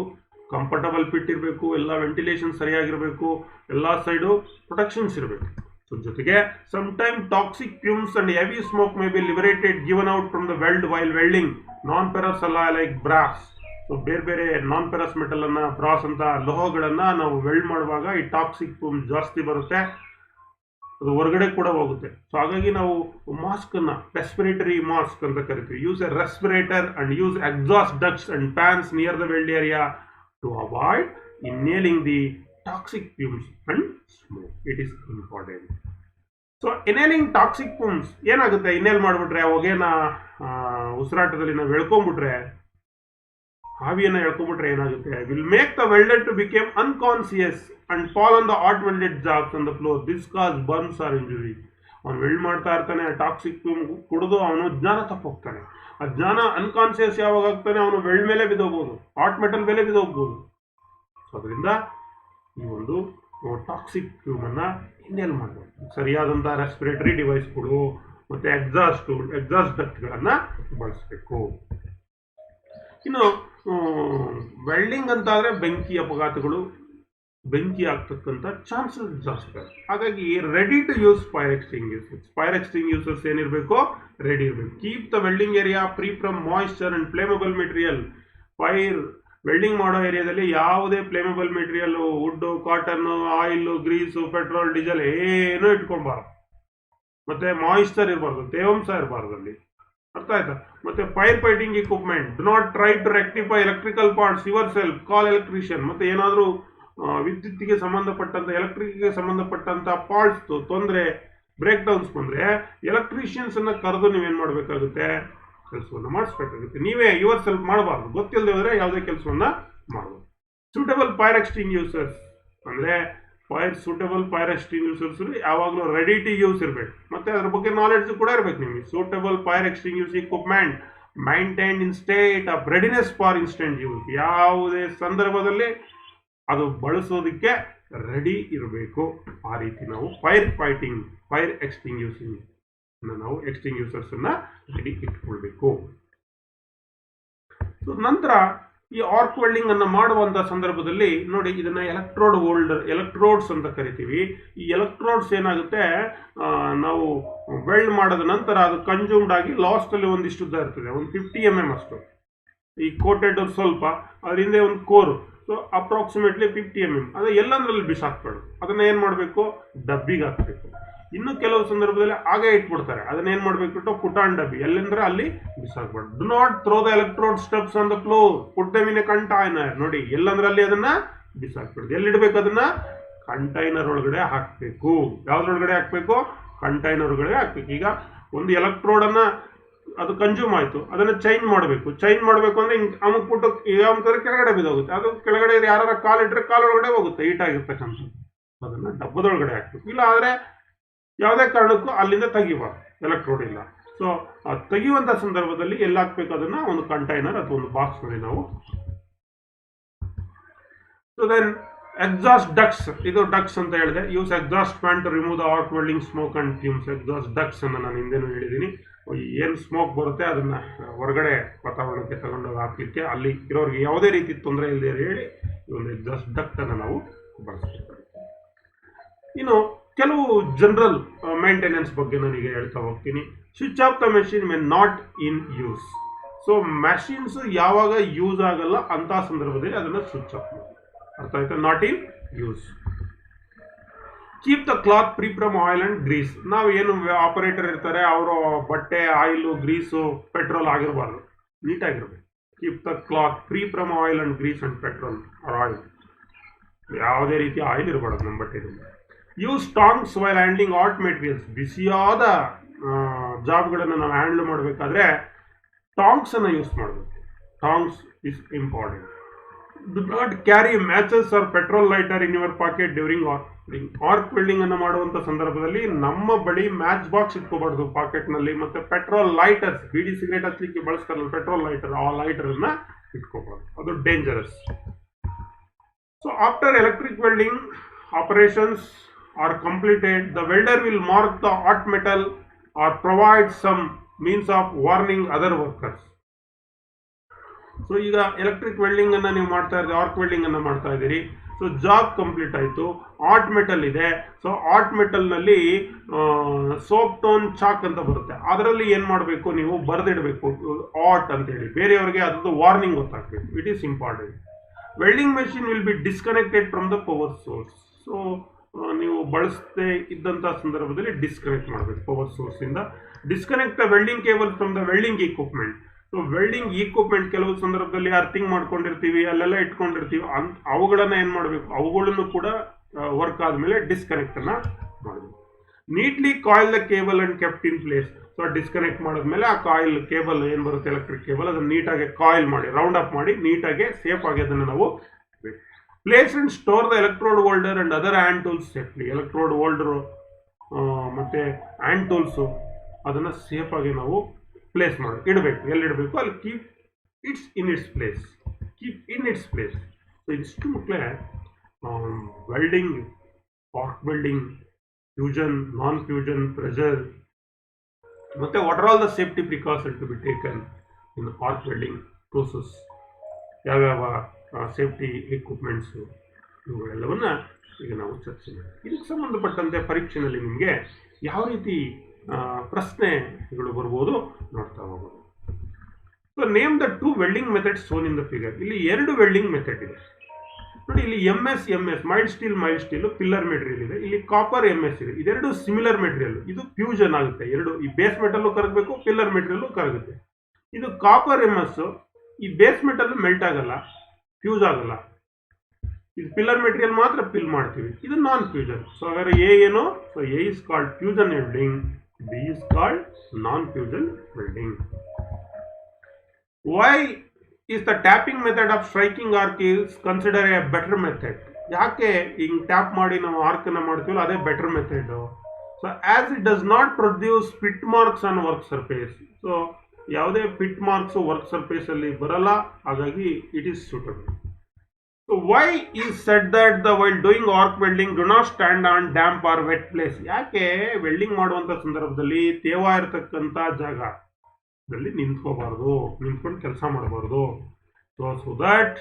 ಕಂಫರ್ಟಬಲ್ ಫಿಟ್ ಇರಬೇಕು, ಎಲ್ಲ ವೆಂಟಿಲೇಷನ್ ಸರಿಯಾಗಿರಬೇಕು, ಎಲ್ಲ ಸೈಡು ಪ್ರೊಟೆಕ್ಷನ್ಸ್ ಇರಬೇಕು. ಸೊ ಜೊತೆಗೆ sometime toxic fumes and heavy smoke may be liberated given out from the weld while welding. Non ferrous ಅಲ್ಲ, ಲೈಕ್ ಬ್ರಾಸ್. ಸೊ ಬೇರೆ ಬೇರೆ ನಾನ್ ಪೆರಸ್ ಮೆಟಲ್ ಅನ್ನ, ಬ್ರಾಸ್ ಅಂತ ಲೋಹಗಳನ್ನ ನಾವು ವೆಲ್ಡ್ ಮಾಡುವಾಗ ಈ ಟಾಕ್ಸಿಕ್ ಫ್ಯೂಮ್ ಜಾಸ್ತಿ ಬರುತ್ತೆ, ಅದು ಹೊರಗಡೆ ಕೂಡ ಹೋಗುತ್ತೆ. ಸೊ ಹಾಗಾಗಿ ನಾವು ಮಾಸ್ಕ್ ಅನ್ನ ರೆಸ್ಪಿರೇಟರಿ ಮಾಸ್ಕ್ ಅಂತ ಕರಿತೀವಿ. Use a respirator and use exhaust ducts and fans near the weld area to avoid inhaling the toxic fumes and smoke. It is important. So inhaling toxic fumes ಏನಾಗುತ್ತೆ, ಇನ್ಹೇಲ್ ಮಾಡಿಬಿಟ್ರೆ, ಹೊಗೆನ ಉಸಿರಾಟದಲ್ಲಿ ನಾವು ಎಳ್ಕೊಂಡ್ಬಿಟ್ರೆ, ಆವಿಯನ್ನು ಎಳ್ಕೊಂಡ್ಬಿಟ್ರೆ ಏನಾಗುತ್ತೆ, will make the welder to became unconscious and fall on the hot welded jobs on the floor. This cause burns or injury. ಅವನು ವೆಲ್ಡ್ ಮಾಡ್ತಾ ಇರ್ತಾನೆ, ಟಾಕ್ಸಿಕ್ ಫ್ಯೂಮ್ ಕುಡಿದು ಅವನು ಜ್ಞಾನ ತಪ್ಪೋಗ್ತಾನೆ. ಆ ಜ್ಞಾನ ಅನ್ಕಾನ್ಸಿಯಸ್ ಯಾವಾಗ ಆಗ್ತಾನೆ, ಅವನು ವೆಲ್ಡ್ ಮೇಲೆ ಬಿದ್ದೋಗ್ಬೋದು, ಹಾಟ್ ಮೆಟಲ್ ಮೇಲೆ ಬಿದ್ದೋಗ್ಬೋದು. ಸೊ ಅದರಿಂದ ಈ ಒಂದು ಟಾಕ್ಸಿಕ್ ಫ್ಯೂಮ್ ಅನ್ನ ಇನ್ಹೇಲ್ ಮಾಡಬೇಕು. ಸರಿಯಾದಂಥ ರೆಸ್ಪಿರೇಟರಿ ಡಿವೈಸ್ಗಳು ಮತ್ತೆ ಎಕ್ಸಾಸ್ಟ್ ಡಕ್ಟ್ಗಳನ್ನ ಬಳಸಬೇಕು. ಇನ್ನು ವೆಲ್ಡಿಂಗ್ ಅಂತ ಆದರೆ ಬೆಂಕಿ ಅಪಘಾತಗಳು, ಬೆಂಕಿ ಆಗ್ತಕ್ಕಂಥ ಚಾನ್ಸಸ್ ಜಾಸ್ತಿ. ಹಾಗಾಗಿ ready to use fire extinguishers ಏನಿರಬೇಕು, ರೆಡಿ ಇರಬೇಕು. Keep the welding area free from moisture and flammable material. Welding ಮಾಡೋ ಏರಿಯಾದಲ್ಲಿ ಯಾವುದೇ flammable material, wood, cotton, oil, grease, petrol, diesel ಏನೂ ಇಟ್ಕೊಳ್ಬಾರ್ದು. ಮತ್ತೆ ಮಾಯಿಶ್ಚರ್ ಇರಬಾರ್ದು, ತೇವಾಂಶ ಇರಬಾರ್ದು ಅಲ್ಲಿ. ಅರ್ಥ ಆಯ್ತಾ? ಮತ್ತೆ fire fighting equipment, do not try to rectify electrical parts yourself, call electrician. ಮತ್ತೆ ಏನಾದರೂ ವಿದ್ಯುತ್ತಿಗೆ ಸಂಬಂಧಪಟ್ಟಂತ, ಎಲೆಕ್ಟ್ರಿಕ್ಗೆ ಸಂಬಂಧಪಟ್ಟಂತ ಪಾರ್ಟ್ಸ್ ತೊಂದರೆ, ಬ್ರೇಕ್ ಡೌನ್ಸ್ ಬಂದ್ರೆ ಎಲೆಕ್ಟ್ರಿಷಿಯನ್ಸ್ ಅನ್ನ ಕರೆದು ನೀವೇನ್ ಮಾಡಬೇಕಾಗುತ್ತೆ, ಕೆಲಸವನ್ನು ಮಾಡಿಸ್ಬೇಕಾಗುತ್ತೆ. ನೀವೇ ಯುವರ್ ಸೆಲ್ಫ್ ಮಾಡಬಾರ್ದು, ಗೊತ್ತಿಲ್ಲದೆ ಹೋದ್ರೆ ಯಾವುದೇ ಕೆಲಸವನ್ನ ಮಾಡಬಹುದು. ಸೂಟಬಲ್ ಫೈರ್ ಎಕ್ಸ್ಟಿಂಗ್ಯೂಸರ್ಸ್ ಅಂದ್ರೆ ಸೂಟಬಲ್ ಫೈರ್ ಎಕ್ಸ್ಟಿಂಗ್ಯೂಸರ್ಸ್ ಯಾವಾಗಲೂ ರೆಡಿ ಟು ಯೂಸ್ ಇರಬೇಕು. ಮತ್ತೆ ಅದ್ರ ಬಗ್ಗೆ ನಾಲೆಡ್ಜ್ ಕೂಡ ಇರಬೇಕು ನಿಮಗೆ. Suitable fire extinguish equipment maintain in state of readiness for instant use. ಯಾವುದೇ ಸಂದರ್ಭದಲ್ಲಿ ಅದು ಬಳಸೋದಕ್ಕೆ ರೆಡಿ ಇರಬೇಕು. ಆ ರೀತಿ ನಾವು ಫೈರ್ ಎಕ್ಸ್ಟಿಂಗ್ಯೂಸಿಂಗ್ ನಾವು ಎಕ್ಸ್ಟಿಂಗ್ಯೂಸರ್ಸ್ ಅನ್ನ ರೆಡಿ ಇಟ್ಕೊಳ್ಬೇಕು. ಸೊ ನಂತರ ಈ ಆರ್ಕ್ ವೆಲ್ಡಿಂಗ್ ಅನ್ನು ಮಾಡುವಂತ ಸಂದರ್ಭದಲ್ಲಿ ನೋಡಿ, ಇದನ್ನ ಎಲೆಕ್ಟ್ರೋಡ್ಸ್ ಅಂತ ಕರಿತೀವಿ. ಈ ಎಲೆಕ್ಟ್ರೋಡ್ಸ್ ಏನಾಗುತ್ತೆ, ನಾವು ವೆಲ್ಡ್ ಮಾಡಿದ ನಂತರ ಅದು ಕನ್ಸ್ಯೂಮ್ಡ್ ಆಗಿ ಲಾಸ್ಟ್ ಅಲ್ಲಿ ಒಂದಿಷ್ಟು ಉದ್ದ ಇರ್ತದೆ, ಒಂದು 50 mm ಅಷ್ಟು. ಈ ಕೋಟೆಡ್ ಸ್ವಲ್ಪ ಅದರಿಂದ ಒಂದು ಕೋರ್, ಸೊ ಅಪ್ರಾಕ್ಸಿಮೇಟ್ಲಿ 50 mm. ಅದು ಎಲ್ಲಂದ್ರಲ್ಲಿ ಬಿಸಾಕ್ಬೇಡು, ಅದನ್ನ ಏನ್ ಮಾಡಬೇಕು, ಡಬ್ಬಿಗೆ ಹಾಕ್ಬೇಕು. ಇನ್ನು ಕೆಲವು ಸಂದರ್ಭದಲ್ಲಿ ಹಾಗೆ ಇಟ್ಬಿಡ್ತಾರೆ, ಅದನ್ನ ಏನ್ ಮಾಡ್ಬೇಕು, ಪುಟಾನ್ ಡಬ್ಬಿ, ಎಲ್ಲಂದ್ರೆ ಅಲ್ಲಿ ಬಿಸಾಕ್ಬಾರ್ದು. Do not throw the electrode stubs on the floor, put them in a container. ನೋಡಿ, ಎಲ್ಲಂದ್ರಲ್ಲಿ ಅದನ್ನ ಬಿಸಾಕ್ಬಿಡ್ದು. ಎಲ್ಲಿಡ್ಬೇಕು, ಅದನ್ನ ಕಂಟೈನರ್ ಒಳಗಡೆ ಹಾಕ್ಬೇಕು. ಯಾವ್ದ್ರೊಳಗಡೆ ಹಾಕ್ಬೇಕು, ಕಂಟೈನರ್ ಒಳಗಡೆ ಹಾಕ್ಬೇಕು. ಈಗ ಒಂದು ಎಲೆಕ್ಟ್ರೋಡ್ ಅನ್ನ ಅದು ಕನ್ಸ್ಯೂಮ್ ಆಯ್ತು, ಅದನ್ನ ಚೇಂಜ್ ಮಾಡಬೇಕು ಅಂದ್ರೆ ಹಿಂಗ್ ಅಮುಕ್ಬಿಟ್ಟು ಕೆಳಗಡೆ ಬಿದ್ದೋಗುತ್ತೆ. ಅದು ಕೆಳಗಡೆ ಯಾರ ಕಾಲಿಟ್ರೆ ಕಾಲೊಳಗಡೆ ಹೋಗುತ್ತೆ, ಈಟಾಗಿರ್ತಕ್ಕಂಥದ್ದು. ಅದನ್ನ ಡಬ್ಬದೊಳಗಡೆ ಹಾಕ್ಬೇಕು. ಇಲ್ಲ ಆದ್ರೆ ಯಾವುದೇ ಕಾರಣಕ್ಕೂ ಅಲ್ಲಿಂದ ತೆಗಿಬಾರ್ದು, ಎಲೆಕ್ಟ್ರೋಡ್ ಇಲ್ಲ. ಸೊ ತೆಗೆಯುವಂತ ಸಂದರ್ಭದಲ್ಲಿ ಎಲ್ಲ ಹಾಕ್ಬೇಕು, ಅದನ್ನ ಒಂದು ಕಂಟೈನರ್ ಅಥವಾ ಒಂದು ಬಾಕ್ಸ್ ನಲ್ಲಿ ನಾವು. ಸೊ ದೆನ್ ಎಕ್ಸಾಸ್ಟ್ ಡಕ್ಸ್, ಇದು ಡಕ್ಸ್ ಅಂತ ಹೇಳಿದೆ. Use exhaust fan to remove the arc welding smoke and fumes. Exhaust ducts ಅನ್ನ ನಾನು ಹಿಂದೆನೂ ಹೇಳಿದ್ದೀನಿ. ಏನು ಸ್ಮೋಕ್ ಬರುತ್ತೆ ಅದನ್ನ ಹೊರಗಡೆ ವಾತಾವರಣಕ್ಕೆ ತಗೊಂಡೋಗಿ ಹಾಕ್ಲಿಕ್ಕೆ, ಅಲ್ಲಿ ಇರೋರಿಗೆ ಯಾವುದೇ ರೀತಿ ತೊಂದರೆ ಇಲ್ಲದೆ ಹೇಳಿ ಈ ಒಂದು ಎಕ್ಸಾಸ್ಟ್ ಡಕ್ಟ್ ಅನ್ನು ನಾವು ಬಳಸಬೇಕು. ಇನ್ನು ಕೆಲವು ಜನರಲ್ ಮೇಂಟೆನೆನ್ಸ್ ಬಗ್ಗೆ ನನಗೆ ಹೇಳ್ತಾ ಹೋಗ್ತೀನಿ. Switch off the machine when not in use. So machines ಯಾವಾಗ ಯೂಸ್ ಆಗಲ್ಲ ಅಂತ ಸಂದರ್ಭದಲ್ಲಿ ಅದನ್ನ ಸ್ವಿಚ್ ಆಫ್ ಮಾಡಿ. ಅರ್ಥ ಆಯ್ತಾ? Not in use. Keep the cloth free from oil and grease. ನಾವು ಏನು ಆಪರೇಟರ್ ಇರ್ತಾರೆ, ಅವರು ಬಟ್ಟೆ, ಆಯಿಲು, ಗ್ರೀಸು, ಪೆಟ್ರೋಲ್ ಆಗಿರಬಾರ್ದು, ನೀಟಾಗಿರ್ಬೇಕು. Keep the cloth free from oil and grease and petrol oil. ಯಾವುದೇ ರೀತಿ ಆಯಿಲ್ ಇರಬಾರ್ದು ನಮ್ಮ ಬಟ್ಟೆಯಲ್ಲಿ. Use tongs while handling hot materials. ಬಿಸಿಯಾದ ಜಾಬ್ಗಳನ್ನು ನಾವು ಹ್ಯಾಂಡಲ್ ಮಾಡಬೇಕಾದ್ರೆ ಟಾಂಗ್ಸ್ ಅನ್ನು ಯೂಸ್ ಮಾಡಬೇಕು. Tongs is important. Do not carry matches or petrol lighter in your pocket during arc welding. Arc welding ಅನ್ನು ಮಾಡುವಂತ ಸಂದರ್ಭದಲ್ಲಿ ನಮ್ಮ ಬಳಿ ಮ್ಯಾಚ್ ಬಾಕ್ಸ್ ಇಟ್ಕೋಬಾರ್ದು ಪಾಕೆಟ್ ನಲ್ಲಿ. ಮತ್ತೆ ಪೆಟ್ರೋಲ್ ಲೈಟರ್ಸ್, ಬಿಡಿ ಸಿಗರೇಟ್ ಹಚ್ಚಲಿಕ್ಕೆ ಬಳಸ್ತಾರಲ್ಲ ಪೆಟ್ರೋಲ್ ಲೈಟರ್, ಆ ಲೈಟರ್ ಅನ್ನ ಇಟ್ಕೋಬಾರ್ದು, ಅದು dangerous. So after electric welding operations are completed, the welder will mark the hot metal or provide some means of warning other workers. So ಈಗ ಎಲೆಕ್ಟ್ರಿಕ್ ವೆಲ್ಡಿಂಗ್ ಅನ್ನ ನೀವು ಮಾಡ್ತಾ ಇದ್ದೀರಿ, ಆರ್ಕ್ ವೆಲ್ಡಿಂಗ್ ಅನ್ನ ಮಾಡ್ತಾ ಇದ್ದೀರಿ. ಸೊ ಜಾಬ್ ಕಂಪ್ಲೀಟ್ ಆಯಿತು, ಹಾಟ್ ಮೆಟಲ್ ಇದೆ. ಸೊ ಹಾಟ್ ಮೆಟಲ್ ನಲ್ಲಿ ಸೋಪ್ ಟೋನ್ ಚಾಕ್ ಅಂತ ಬರುತ್ತೆ, ಅದರಲ್ಲಿ ಏನ್ ಮಾಡಬೇಕು, ನೀವು ಬರೆದಿಡಬೇಕು ಹಾಟ್ ಅಂತ ಹೇಳಿ, ಬೇರೆಯವರಿಗೆ ಅದ್ರದ್ದು ವಾರ್ನಿಂಗ್ ಗೊತ್ತಾಗಬೇಕು. It is important. Welding machine will be disconnected from the power source. So ನೀವು ಬಳಸದೇ ಇದ್ದಂಥ ಸಂದರ್ಭದಲ್ಲಿ ಡಿಸ್ಕನೆಕ್ಟ್ ಮಾಡಬೇಕು ಪವರ್ ಸೋರ್ಸ್ ಇಂದ. Disconnect the welding cable from the welding equipment. So welding equipment ಕೆಲವು ಸಂದರ್ಭದಲ್ಲಿ ಅರ್ಥಿಂಗ್ ಮಾಡ್ಕೊಂಡಿರ್ತೀವಿ, ಅಲ್ಲೆಲ್ಲ ಇಟ್ಕೊಂಡಿರ್ತೀವಿ, ಅವುಗಳನ್ನ ಏನ್ ಮಾಡಬೇಕು, ಅವುಗಳನ್ನು ಕೂಡ ವರ್ಕ್ ಆದ್ಮೇಲೆ ಡಿಸ್ಕನೆಕ್ಟ್ ಅನ್ನ ಮಾಡಬೇಕು. Neatly coil the cable and kept in place. So disconnect ಮಾಡಿದ್ಮೇಲೆ ಆ ಕಾಯಿಲ್ ಕೇಬಲ್ ಏನ್ ಬರುತ್ತೆ, ಎಲೆಕ್ಟ್ರಿಕ್ ಕೇಬಲ್, ಅದನ್ನ ನೀಟಾಗಿ ಕಾಯಿಲ್ ಮಾಡಿ, ರೌಂಡ್ ಅಪ್ ಮಾಡಿ, ನೀಟಾಗಿ ಸೇಫ್ ಆಗಿ ಅದನ್ನು ನಾವು place and store the electrode holder and other hand tools safely. Electrode holder ಮತ್ತೆ ಹ್ಯಾಂಡ್ ಟೂಲ್ಸು ಅದನ್ನ ಸೇಫ್ ಆಗಿ ನಾವು ಪ್ಲೇಸ್ ಮಾಡಿ ಇಡಬೇಕು. ಎಲ್ಲಿಡಬೇಕು, ಅಲ್ಲಿ keep its in its place, keep in its place. So ಇಷ್ಟು ಮಕ್ಕಳೇ welding, arc welding, fusion, non fusion, pressure, ಮತ್ತೆ what are all the safety precaution to be taken in arc welding process, ಯಾವ್ಯಾವ ಸೇಫ್ಟಿ ಎಕ್ವಿಪ್ಮೆಂಟ್ಸು, ಇವುಗಳೆಲ್ಲವನ್ನ ಈಗ ನಾವು ಚರ್ಚೆ ಮಾಡಿ. ಇದಕ್ಕೆ ಸಂಬಂಧಪಟ್ಟಂತೆ ಪರೀಕ್ಷೆಯಲ್ಲಿ ನಿಮಗೆ ಯಾವ ರೀತಿ ಪ್ರಶ್ನೆಗಳು ಬರ್ಬೋದು ನೋಡ್ತಾ ಹೋಗೋದು. So name the 2 welding methods shown in the figure. ಇಲ್ಲಿ 2 ವೆಲ್ಡಿಂಗ್ ಮೆಥಡ್ ಇದೆ ನೋಡಿ. ಇಲ್ಲಿ MS mild steel, pillar material ಇದೆ. ಇಲ್ಲಿ ಕಾಪರ್ MS ಇದೆ. ಇದೆರಡು ಸಿಮಿಲರ್ ಮೆಟೀರಿಯಲ್. ಇದು ಫ್ಯೂಷನ್ ಆಗುತ್ತೆ, ಎರಡು, ಈ ಬೇಸ್ ಮೆಟಲ್ ಕರಗಬೇಕು, ಪಿಲ್ಲರ್ ಮೆಟೀರಿಯಲ್ ಕರಗುತ್ತೆ. ಇದು ಕಾಪರ್ MS, ಈ ಬೇಸ್ ಮೆಟಲ್ ಮೆಲ್ಟ್ ಆಗಲ್ಲ, ಫ್ಯೂಸ್ ಆಗಲ್ಲ. ಇದು ಪಿಲ್ಲರ್ ಮೆಟೀರಿಯಲ್ ಮಾತ್ರ ಫಿಲ್ ಮಾಡ್ತೀವಿ. ಇದು ನಾನ್ ಫ್ಯೂಷನ್. ಸೊ ಹಾಗಾದ್ರೆ ಎ ಏನು, so A is called fusion welding, B is called non fusion welding. Why is the tapping method of striking arc is considered a better method? ಯಾಕೆ ಹಿಂಗ್ ಟ್ಯಾಪ್ ಮಾಡಿ ನಾವು ಆರ್ಕ್ ಅನ್ನ ಮಾಡ್ತೀವಲ್ಲ, ಅದೇ better method. So as it does not produce spit marks on work surface. So ಯಾವುದೇ ಪಿಟ್ ಮಾರ್ಕ್ಸ್ ವರ್ಕ್ ಸರ್ಫೇಸ್ ಅಲ್ಲಿ ಬರಲ್ಲ, ಹಾಗಾಗಿ it is suitable. So why is said that the while doing arc welding do not stand on damp or wet place? ಯಾಕೆ ವೆಲ್ಡಿಂಗ್ ಮಾಡುವಂತ ಸಂದರ್ಭದಲ್ಲಿ ತೇವ ಇರತಕ್ಕಂತ ಜಾಗದಲ್ಲಿ ನಿಂತ್ಕೊಂಡು ಕೆಲಸ ಮಾಡಬಾರ್ದು. So that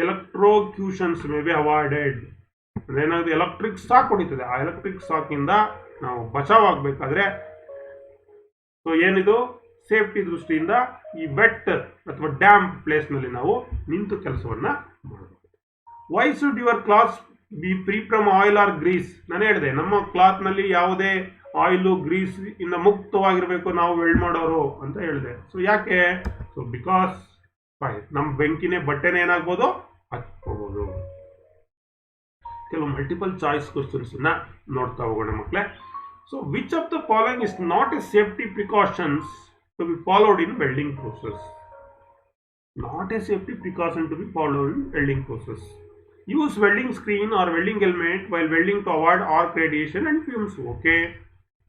electrocutions may be avoided. ಏನಾದ್ರು ಎಲೆಕ್ಟ್ರಿಕ್ ಶಾಕ್ ಹೊಡಿತದೆ, ಆ ಎಲೆಕ್ಟ್ರಿಕ್ ಶಾಕ್ ಇಂದ ನಾವು ಬಚಾವ್ ಆಗ್ಬೇಕಾದ್ರೆ ಸೊ ಏನಿದು ಸೇಫ್ಟಿ ದೃಷ್ಟಿಯಿಂದ ಈ ವೆಟ್ ಅಥವಾ ಡ್ಯಾಂಪ್ ಪ್ಲೇಸ್ ನಲ್ಲಿ ನಾವು ನಿಂತು ಕೆಲಸವನ್ನ ಮಾಡಬೇಕು. Why should your cloth be free from oil or grease? ನಾನು ಹೇಳಿದೆ ನಮ್ಮ ಕ್ಲಾತ್ ನಲ್ಲಿ ಯಾವುದೇ ಆಯಿಲ್ ಗ್ರೀಸ್ ಇಂದ ಮುಕ್ತವಾಗಿರ್ಬೇಕು ನಾವು ವೆಲ್ಡ್ ಮಾಡೋರು ಅಂತ ಹೇಳಿದೆ. ಸೊ ಯಾಕೆ? ಸೊ ಬಿಕಾಸ್ ನಮ್ಮ ಬೆಂಕಿನೇ ಬಟ್ಟೆನೇ ಏನಾಗ್ಬೋದು, ಹಚ್ಕೋಬಹುದು. ಕೆಲವು ಮಲ್ಟಿಪಲ್ ಚಾಯ್ಸ್ ಕ್ವಶನ್ಸ್ ನೋಡ್ತಾ ಹೋಗೋಣ ಮಕ್ಕಳೇ. So which of the following is not a safety precautions to be followed in welding process? Not a safety precaution to be followed in welding process. Use welding screen or welding helmet while welding to avoid arc radiation and fumes. Okay.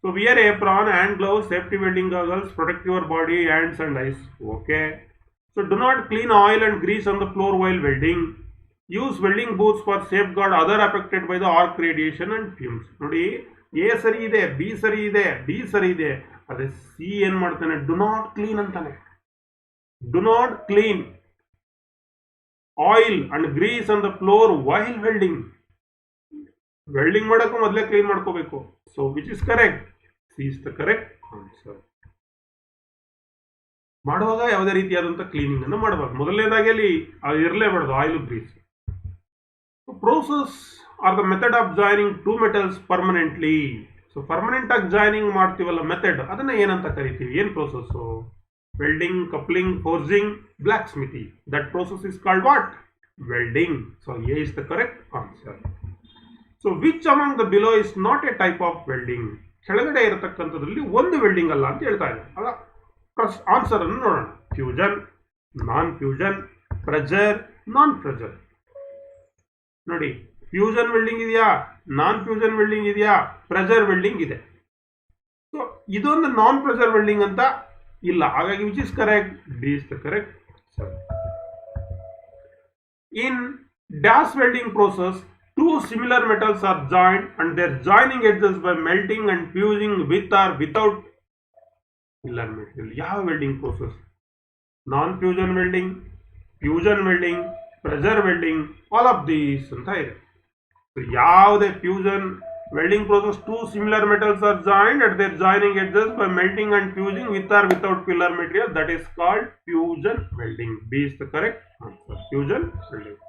So wear apron, hand gloves, safety welding goggles, protect your body, hands and eyes. Okay. So do not clean oil and grease on the floor while welding. Use welding boots for safeguard other affected by the arc radiation and fumes. ನೋಡಿ, ಎ ಸರಿ ಇದೆ, ಬಿ ಸರಿ ಇದೆ, ಡಿ ಸರಿ ಇದೆ, ಅದೇ ಸಿ ಏನ್ ಮಾಡ್ತಾನೆ, ಡು ನಾಟ್ ಕ್ಲೀನ್ ಅಂತಾನೆ. Do not clean oil and grease on the floor while welding. Welding ಮಾಡೋಕ್ಕೂ ಮೊದಲೇ ಕ್ಲೀನ್ ಮಾಡ್ಕೋಬೇಕು. So which is correct? C is the correct answer. ಮಾಡುವಾಗ ಯಾವುದೇ ರೀತಿಯಾದಂತಹ ಕ್ಲೀನಿಂಗ್ ಅನ್ನು ಮಾಡಬಾರ್ದು. ಮೊದಲನೇದಾಗಿ ಅಲ್ಲಿ ಇರಲೇಬಾರ್ದು oil grease. Process are the method of joining two metals permanently. So permanent ಆಗಿ ಜಾಯಿನಿಂಗ್ ಮಾಡ್ತೀವಲ್ಲ ಮೆಥಡ್, ಅದನ್ನ ಏನಂತ ಕರಿತೀವಿ? ಏನ್ process? Welding, coupling, forging, blacksmithy. That process is called what? Welding. So A is the correct answer. So which among the below is not A type of welding? ಕೆಳಗಡೆ ಇರತಕ್ಕಂಥದ್ರಲ್ಲಿ ಒಂದು ವೆಲ್ಡಿಂಗ್ ಅಲ್ಲ ಅಂತ ಹೇಳ್ತಾ ಇದೆ. ಅಲ್ಲ, ಆನ್ಸರ್ ಅನ್ನು ನೋಡೋಣ. ಫ್ಯೂಷನ್, ನಾನ್ ಫ್ಯೂಷನ್, ಪ್ರೆಜರ್, ನಾನ್ ಪ್ರೆಜರ್. ನೋಡಿ, ಫ್ಯೂಷನ್ ವೆಲ್ಡಿಂಗ್ ಇದೆಯಾ, ನಾನ್ ಫ್ಯೂಷನ್ ವೆಲ್ಡಿಂಗ್ ಇದೆಯಾ, ಪ್ರೆಜರ್ ವೆಲ್ಡಿಂಗ್ ಇದೆ. ಸೊ ಇದೊಂದು ನಾನ್ ಪ್ರೆಜರ್ ವೆಲ್ಡಿಂಗ್ ಅಂತ ಇಲ್ಲ. ಹಾಗಾಗಿ which is correct? D is the correct. In dash welding process, two similar metals are joined and their joining edges by melting and fusing with or without filler material. ಯಾವ welding process? Non fusion welding, fusion welding, pressure welding, all of these ಅಂತ ಇದೆ. ಯಾವುದೇ fusion welding process, two similar metals are joined at their joining edges by melting and fusing with or without filler material, that is called fusion welding. B is the correct answer. Fusion welding.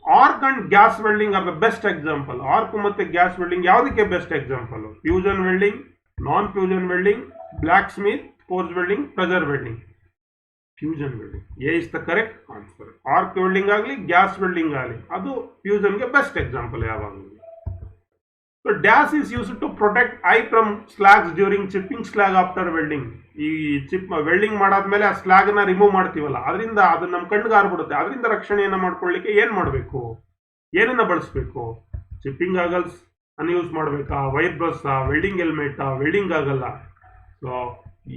Arc and gas welding are the best example. Arc ಮತ್ತೆ ಗ್ಯಾಸ್ ವೆಲ್ಡಿಂಗ್ ಯಾವುದಕ್ಕೆ best example? Fusion welding, non fusion welding, blacksmith, forge welding, pressure welding. Fusion welding. A is the correct answer. Arc welding ಆಗಲಿ, ಗ್ಯಾಸ್ ವೆಲ್ಡಿಂಗ್ ಆಗಲಿ, ಅದು ಫ್ಯೂಷನ್ಗೆ ಬೆಸ್ಟ್ ಎಕ್ಸಾಂಪಲ್ ಯಾವಾಗಲೂ. So dash is use to protect eye from slags during chipping slag after welding. ಈ ಚಿಪ್ ವೆಲ್ಡಿಂಗ್ ಮಾಡಾದ್ಮೇಲೆ ಆ ಸ್ಲಾಗ್ ನ ರಿಮೂವ್ ಮಾಡ್ತೀವಲ್ಲ, ಅದರಿಂದ ಅದು ನಮ್ಮ ಕಣ್ಣಿಗೆ ಆರ್ಬಿಡುತ್ತೆ. ಅದರಿಂದ ರಕ್ಷಣೆಯನ್ನ ಮಾಡ್ಕೊಳ್ಳಿಕ್ಕೆ ಏನ್ ಮಾಡಬೇಕು? ಏನನ್ನ ಬಳಸಬೇಕು? ಚಿಪ್ಪಿಂಗ್ ಆಗಲ್ಸ್ ಅನ್ನು ಯೂಸ್ ಮಾಡಬೇಕಾ, wire brush, welding helmet, welding ಆಗಲ್ಲ. ಸೊ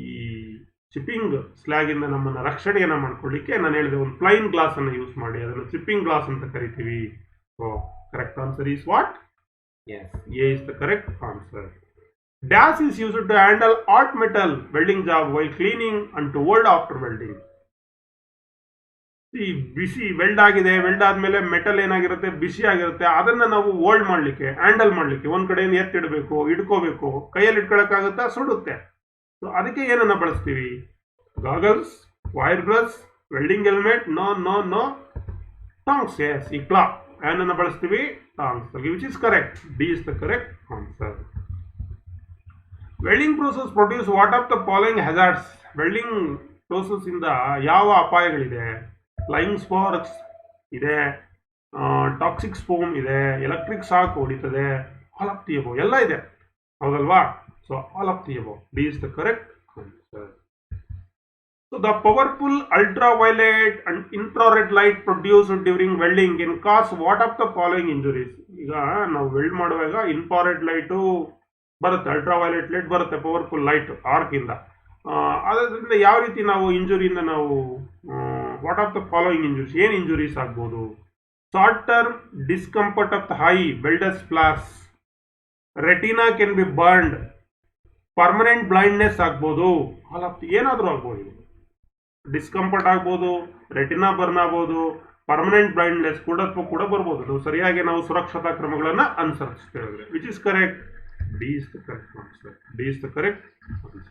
ಈ ಚಿಪ್ಪಿಂಗ್ ಸ್ಲಾಗ್ ಇಂದ ನಮ್ಮನ್ನ ರಕ್ಷಣೆಯನ್ನ ಮಾಡ್ಕೊಳ್ಳಿಕ್ಕೆ ನಾನು ಹೇಳಿದೆ, ಒಂದು ಪ್ಲೈನ್ ಗ್ಲಾಸ್ ಅನ್ನು ಯೂಸ್ ಮಾಡಿ, ಅದನ್ನು ಚಿಪ್ಪಿಂಗ್ ಗ್ಲಾಸ್ ಅಂತ ಕರಿತೀವಿ. So correct answer is what? Yes, A is the correct answer. Dash is used to handle hot metal welding job while cleaning and to hold after welding. ಈ ಬಿಸಿ ವೆಲ್ಡ್ ಆಗಿದೆ, ವೆಲ್ಡ್ ಆದ್ಮೇಲೆ ಮೆಟಲ್ ಏನಾಗಿರುತ್ತೆ, ಬಿಸಿ ಆಗಿರುತ್ತೆ, ಅದನ್ನ ನಾವು ಹೋಲ್ಡ್ ಮಾಡ್ಲಿಕ್ಕೆ, ಹ್ಯಾಂಡಲ್ ಮಾಡ್ಲಿಕ್ಕೆ ಒಂದ್ ಕಡೆಯಿಂದ ಎತ್ತಿಡಬೇಕು, ಇಟ್ಕೋಬೇಕು. ಕೈಯಲ್ಲಿ ಇಟ್ಕೊಳಕ್ಕಾಗುತ್ತಾ? ಸುಡುತ್ತೆ. ಸೊ ಅದಕ್ಕೆ ಏನನ್ನ ಬಳಸ್ತೀವಿ? Goggles, wire brush, welding helmet, no tongs. Yes, ಈ ಕ್ಲಾ ಏನನ್ನ ಬಳಸ್ತೀವಿ? Tongs. Which is correct? D is the correct answer. Welding process produce what of the following hazards? Welding process ಇಂದ ಯಾವ ಅಪಾಯಗಳಿದೆ? ಫ್ಲೈಯಿಂಗ್ ಸ್ಪಾರ್ಕ್ಸ್ ಇದೆ, ಟಾಕ್ಸಿಕ್ ಸ್ಪೋಮ್ ಇದೆ, ಎಲೆಕ್ಟ್ರಿಕ್ ಶಾಕ್ ಹೊಡಿತದೆ, ಆಲ್ ಆಫ್ ದಿ ಅಬೋ ಎಲ್ಲ ಇದೆ, ಹೌದಲ್ವಾ? So all of the above. D is the correct answer. So the powerful ultraviolet and infrared light produced during welding can cause what of the following injuries? ಈಗ ನಾವು ವೆಲ್ಡ್ ಮಾಡುವಾಗ ಇನ್ಫ್ರಾರೆಡ್ ಲೈಟು ಬರುತ್ತೆ, ಅಲ್ಟ್ರಾವೈಲೆಟ್ ಲೈಟ್ ಬರುತ್ತೆ, ಪವರ್ಫುಲ್ ಲೈಟ್ ಆರ್ಕ್ ಇಂದ. ಅದರಿಂದ ಯಾವ ರೀತಿ ನಾವು ಇಂಜುರಿಯಿಂದ ನಾವು what of the following injuries, ಏನು ಇಂಜುರೀಸ್ ಆಗ್ಬೋದು? Short term discomfort of the eye welders flash, retina can be burned, permanent blindness ಆಗ್ಬೋದು, ಆಲ್ ಆಫ್ ಏನಾದರೂ ಆಗ್ಬೋದು. ಡಿಸ್ಕಂಫರ್ಟ್ ಆಗ್ಬೋದು, ರೆಟಿನಾ ಬರ್ನ್ ಆಗ್ಬೋದು, ಪರ್ಮನೆಂಟ್ ಬ್ಲೈಂಡ್ನೆಸ್ ಕೂಡ ಬರ್ಬೋದು. ನಾವು ಸರಿಯಾಗಿ ನಾವು ಸುರಕ್ಷತಾ ಕ್ರಮಗಳನ್ನು ಅನುಸರಿಸ್ತೇವೆ. Which is correct? D is the correct answer. D is the correct answer.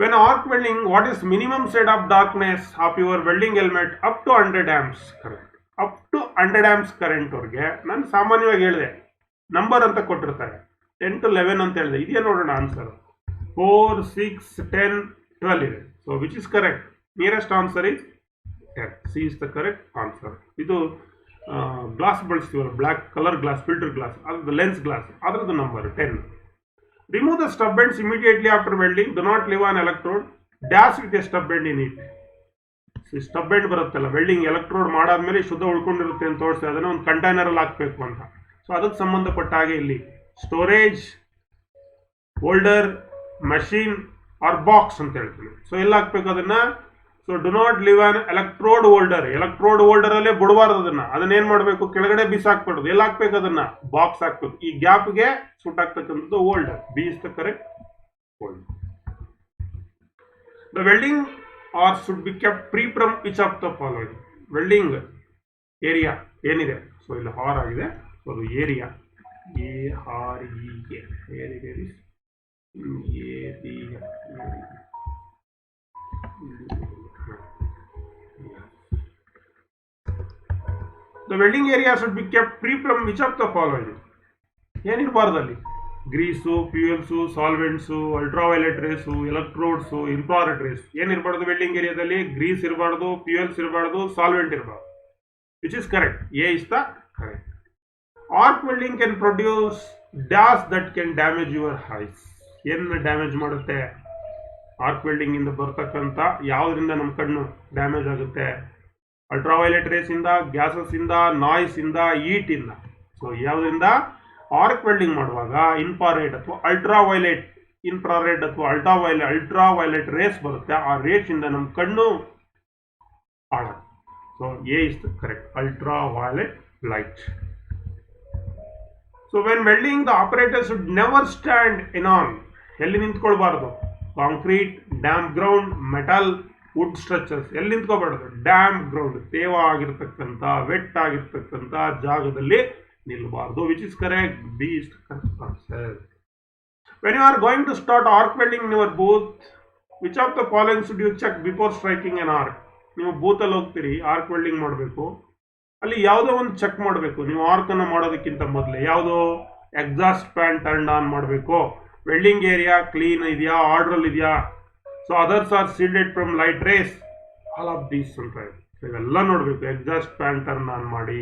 When arc welding, what is minimum shade of darkness of your welding helmet up to 100 amps current? Up to 100 amps current ಅವ್ರಿಗೆ ನಾನು ಸಾಮಾನ್ಯವಾಗಿ ಹೇಳಿದೆ, ನಂಬರ್ ಅಂತ ಕೊಟ್ಟಿರ್ತಾರೆ, 10 to 11 ಅಂತ ಹೇಳಿದೆ. ಇದೆಯಾ ನೋಡೋಣ ಆನ್ಸರ್. 4, 6, 10, 12 ಇದೆ. So which is correct? Nearest answer is 10. C is the correct answer. ಇದು ಗ್ಲಾಸ್ ಬಳಸ್ತೀವಲ್ಲ, black colour glass, filter glass, ಅದ್ರದ್ದು ಲೆನ್ಸ್ ಗ್ಲಾಸ್, ಅದ್ರದ್ದು number 10. Remove the stub ends immediately after welding. Do not leave an electrode. Dash with a stub end in it. Stub end ಬರುತ್ತಲ್ಲ, ವೆಲ್ಡಿಂಗ್ ಎಲೆಕ್ಟ್ರೋಡ್ ಮಾಡಾದ್ಮೇಲೆ ಶುದ್ಧ ಉಳ್ಕೊಂಡಿರುತ್ತೆ ಅಂತ ತೋರಿಸಿ ಅದನ್ನ ಒಂದು ಕಂಟೈನರ್ ಅಲ್ಲಿ ಹಾಕಬೇಕು ಅಂತ. ಸೊ ಅದಕ್ಕೆ ಸಂಬಂಧಪಟ್ಟ ಹಾಗೆ ಇಲ್ಲಿ storage, holder, machine or box ಅಂತ ಹೇಳ್ತೀವಿ. ಸೊ ಎಲ್ಲಿ ಹಾಕ್ಬೇಕು ಅದನ್ನ? So do not leave an electrode holder. Electrode holder ಅಲ್ಲೇ ಬಿಡಬಾರ್ದು ಅದನ್ನ ಏನ್ ಮಾಡಬೇಕು? ಕೆಳಗಡೆ ಬಿಸಾಕ್ಬಿಡೋದು. ಎಲ್ಲಿ ಹಾಕ್ಬೇಕು ಅದನ್ನ? ಬಾಕ್ಸ್ ಹಾಕ್ಬೇಕು. ಈ ಗ್ಯಾಪ್ಗೆ ಸುಟ್ ಆಗ್ತಕ್ಕಂಥದ್ದು holder. B is the correct holder. The welding are should be kept free from which of the following? Welding area ಏನಿದೆ, ಸೊ ಇಲ್ಲಿ ಹಾರ್ ಆಗಿದೆ, ಸೊ ಅದು area, The welding area should be kept free from which of the following? ಏನಿರಬಾರ್ದು ಅಲ್ಲಿ? Grease, fuels, solvents, ultraviolet rays, electrodes, infrared rays. ಏನಿರಬಾರ್ದು ವೆಲ್ಡಿಂಗ್ ಏರಿಯಾದಲ್ಲಿ? ಗ್ರೀಸ್ ಇರಬಾರ್ದು, ಫ್ಯೂಯಲ್ಸ್ ಇರಬಾರ್ದು, ಸಾಲ್ವೆಂಟ್ ಇರಬಾರ್ದು. Which is correct? A is the correct. Arc welding can produce dash that can damage your eyes. ಏನು ಡ್ಯಾಮೇಜ್ ಮಾಡುತ್ತೆ? ಆರ್ಕ್ ವೆಲ್ಡಿಂಗ್ ಇಂದ ಬರ್ತಕ್ಕಂಥ ಯಾವುದರಿಂದ ನಮ್ಮ ಕಣ್ಣು ಡ್ಯಾಮೇಜ್ ಆಗುತ್ತೆ? ಅಲ್ಟ್ರಾವೈಲೆಟ್ ರೇಸ್ ಇಂದ, ಗ್ಯಾಸಸ್ ಇಂದ, ನಾಯ್ಸ್ ಇಂದ, ಈಟ್ ಇಂದ. ಸೊ ಯಾವುದರಿಂದ? ಆರ್ಕ್ ವೆಲ್ಡಿಂಗ್ ಮಾಡುವಾಗ ಇನ್ಫ್ರಾರೆಡ್ ಅಥವಾ ಅಲ್ಟ್ರಾವೈಲೆಟ್, ಇನ್ಫ್ರಾರೆಡ್ ಅಥವಾ ಅಲ್ಟ್ರಾವೈಲೆಟ್ ರೇಸ್ ಬರುತ್ತೆ. ಆ ರೇಸ್ ಇಂದ ನಮ್ಮ ಕಣ್ಣು ಹಾಳಾಗುತ್ತೆ. So A is the correct, ultraviolet light. So when welding the operator should never stand in on. ಎಲ್ಲಿ ನಿಂತ್ಕೊಳ್ಬಾರ್ದು? Concrete, damp ground, metal, wood structures. ಎಲ್ಲಿ ನಿಂತ್ಕೋಬಾರ್ದು? ಡ್ಯಾಮ್ ಗ್ರೌಂಡ್, ತೇವ ಆಗಿರ್ತಕ್ಕಂಥ, ವೆಟ್ ಆಗಿರ್ತಕ್ಕಂಥ ಜಾಗದಲ್ಲಿ ನಿಲ್ಲಬಾರ್ದು. Which is correct? B is correct answer. When you are going to start arc welding in your booth, which of the following should you check before striking N arc? ನೀವು ಬೂತಲ್ಲಿ ಹೋಗ್ತೀರಿ, ಆರ್ಕ್ ವೆಲ್ಡಿಂಗ್ ಮಾಡಬೇಕು, ಅಲ್ಲಿ ಯಾವುದೋ ಒಂದು ಚೆಕ್ ಮಾಡಬೇಕು. ನೀವು ಆರ್ಕ್ ಅನ್ನು ಮಾಡೋದಕ್ಕಿಂತ ಮೊದಲೇ ಯಾವುದೋ ಎಕ್ಸಾಸ್ಟ್ ಫ್ಯಾನ್ ಟರ್ನ್ ಆನ್ ಮಾಡಬೇಕು, ವೆಲ್ಡಿಂಗ್ ಏರಿಯಾ ಕ್ಲೀನ್ ಇದೆಯಾ, ಆರ್ಡರ್ ಇದೆಯಾ, so others R shielded from light rays, all of these ಅಂತ ಇವೆಲ್ಲ ನೋಡಬೇಕು. ಎಕ್ಸಾಸ್ಟ್ ಫ್ಯಾನ್ ಟರ್ನ್ ಆನ್ ಮಾಡಿ,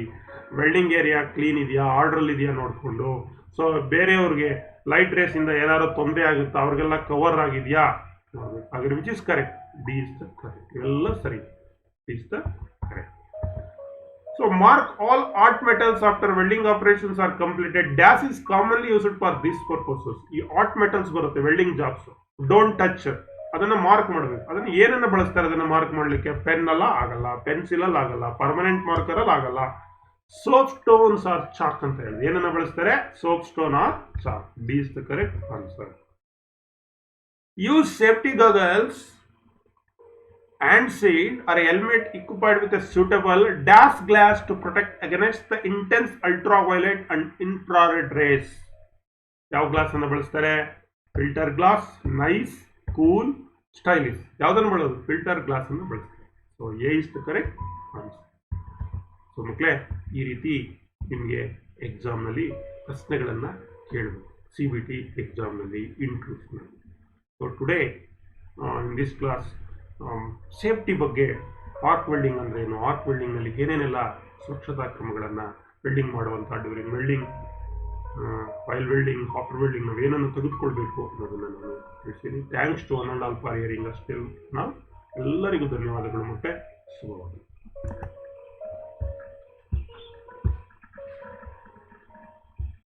ವೆಲ್ಡಿಂಗ್ ಏರಿಯಾ ಕ್ಲೀನ್ ಇದೆಯಾ, ಆರ್ಡರ್ ಇದೆಯಾ ನೋಡಿಕೊಂಡು, ಸೊ ಬೇರೆಯವ್ರಿಗೆ ಲೈಟ್ ರೇಸ್ ಇಂದ ಏನಾದ್ರು ತೊಂದರೆ ಆಗುತ್ತಾ ಅವ್ರಿಗೆಲ್ಲ ಕವರ್ ಆಗಿದೆಯಾ ನೋಡ್ಬೇಕು. ಹಾಗೆ which is correct? D is the correct. ಇವೆಲ್ಲ ಸರಿ, is the correct. So mark all art metals after welding operations are completed. Dash is commonly used for these purposes. ಈ art metals ಬರುತ್ತೆ ವೆಲ್ಡಿಂಗ್ ಜಾಬ್ಸ್, ಡೋಂಟ್ ಟಚ್, ಅದನ್ನ ಮಾರ್ಕ್ ಮಾಡಬೇಕು. ಅದನ್ನ ಏನನ್ನ ಬಳಸ್ತಾರೆ ಅದನ್ನ ಮಾರ್ಕ್ ಮಾಡಲಿಕ್ಕೆ? ಪೆನ್ ಅಲ್ಲ ಆಗಲ್ಲ, ಪೆನ್ಸಿಲ್ ಅಲ್ಲಿ ಆಗಲ್ಲ, ಪರ್ಮನೆಂಟ್ ಮಾರ್ಕರ್ ಅಲ್ಲಿ ಆಗಲ್ಲ, ಸೋಪ್ ಸ್ಟೋನ್ಸ್ ಆರ್ ಚಾಕ್ ಅಂತ ಹೇಳಿದ್ರೆ ಏನನ್ನ ಬಳಸ್ತಾರೆ? Soap stone or chalk. D is the correct answer. Use safety goggles and shield or a helmet equipped with a suitable dash glass to protect against the intense ultraviolet and infrared rays. ಯಾವ ಗ್ಲಾಸ್ ಅನ್ನು ಬಳಸ್ತಾರೆ? Filter glass, nice, cool, stylish. ಯಾವುದನ್ನು ಬಳಸೋದು? ಫಿಲ್ಟರ್ ಗ್ಲಾಸ್ ಅನ್ನು ಬಳಸ್ತಾರೆ. So A is the correct answer. So ಮಕ್ಕಳೇ, ಈ ರೀತಿ ನಿಮಗೆ ಎಕ್ಸಾಮ್ನಲ್ಲಿ ಪ್ರಶ್ನೆಗಳನ್ನು ಕೇಳಬೇಕು, CBT ಎಕ್ಸಾಮ್ನಲ್ಲಿ, ಇಂಟರ್ವ್ಯೂಸ್ನಲ್ಲಿ. So today in this class safety ಬಗ್ಗೆ, ಆರ್ಕ್ ವೆಲ್ಡಿಂಗ್ ಅಂದರೆ ಏನು, ಆರ್ಕ್ ವೆಲ್ಡಿಂಗ್ನಲ್ಲಿ ಏನೇನೆಲ್ಲ ಸುರಕ್ಷತಾ ಕ್ರಮಗಳನ್ನು ವೆಲ್ಡಿಂಗ್ ಮಾಡುವಂಥ during welding, while welding, after welding ನಾವು ಏನನ್ನು ತೆಗೆದುಕೊಳ್ಬೇಕು ಅನ್ನೋದನ್ನು ನಾನು ತಿಳಿಸ್ತೀನಿ. Thanks to one and all for hearing us till now. ಎಲ್ಲರಿಗೂ ಧನ್ಯವಾದಗಳು ಮತ್ತು ಶುಭವಾಗಲಿ.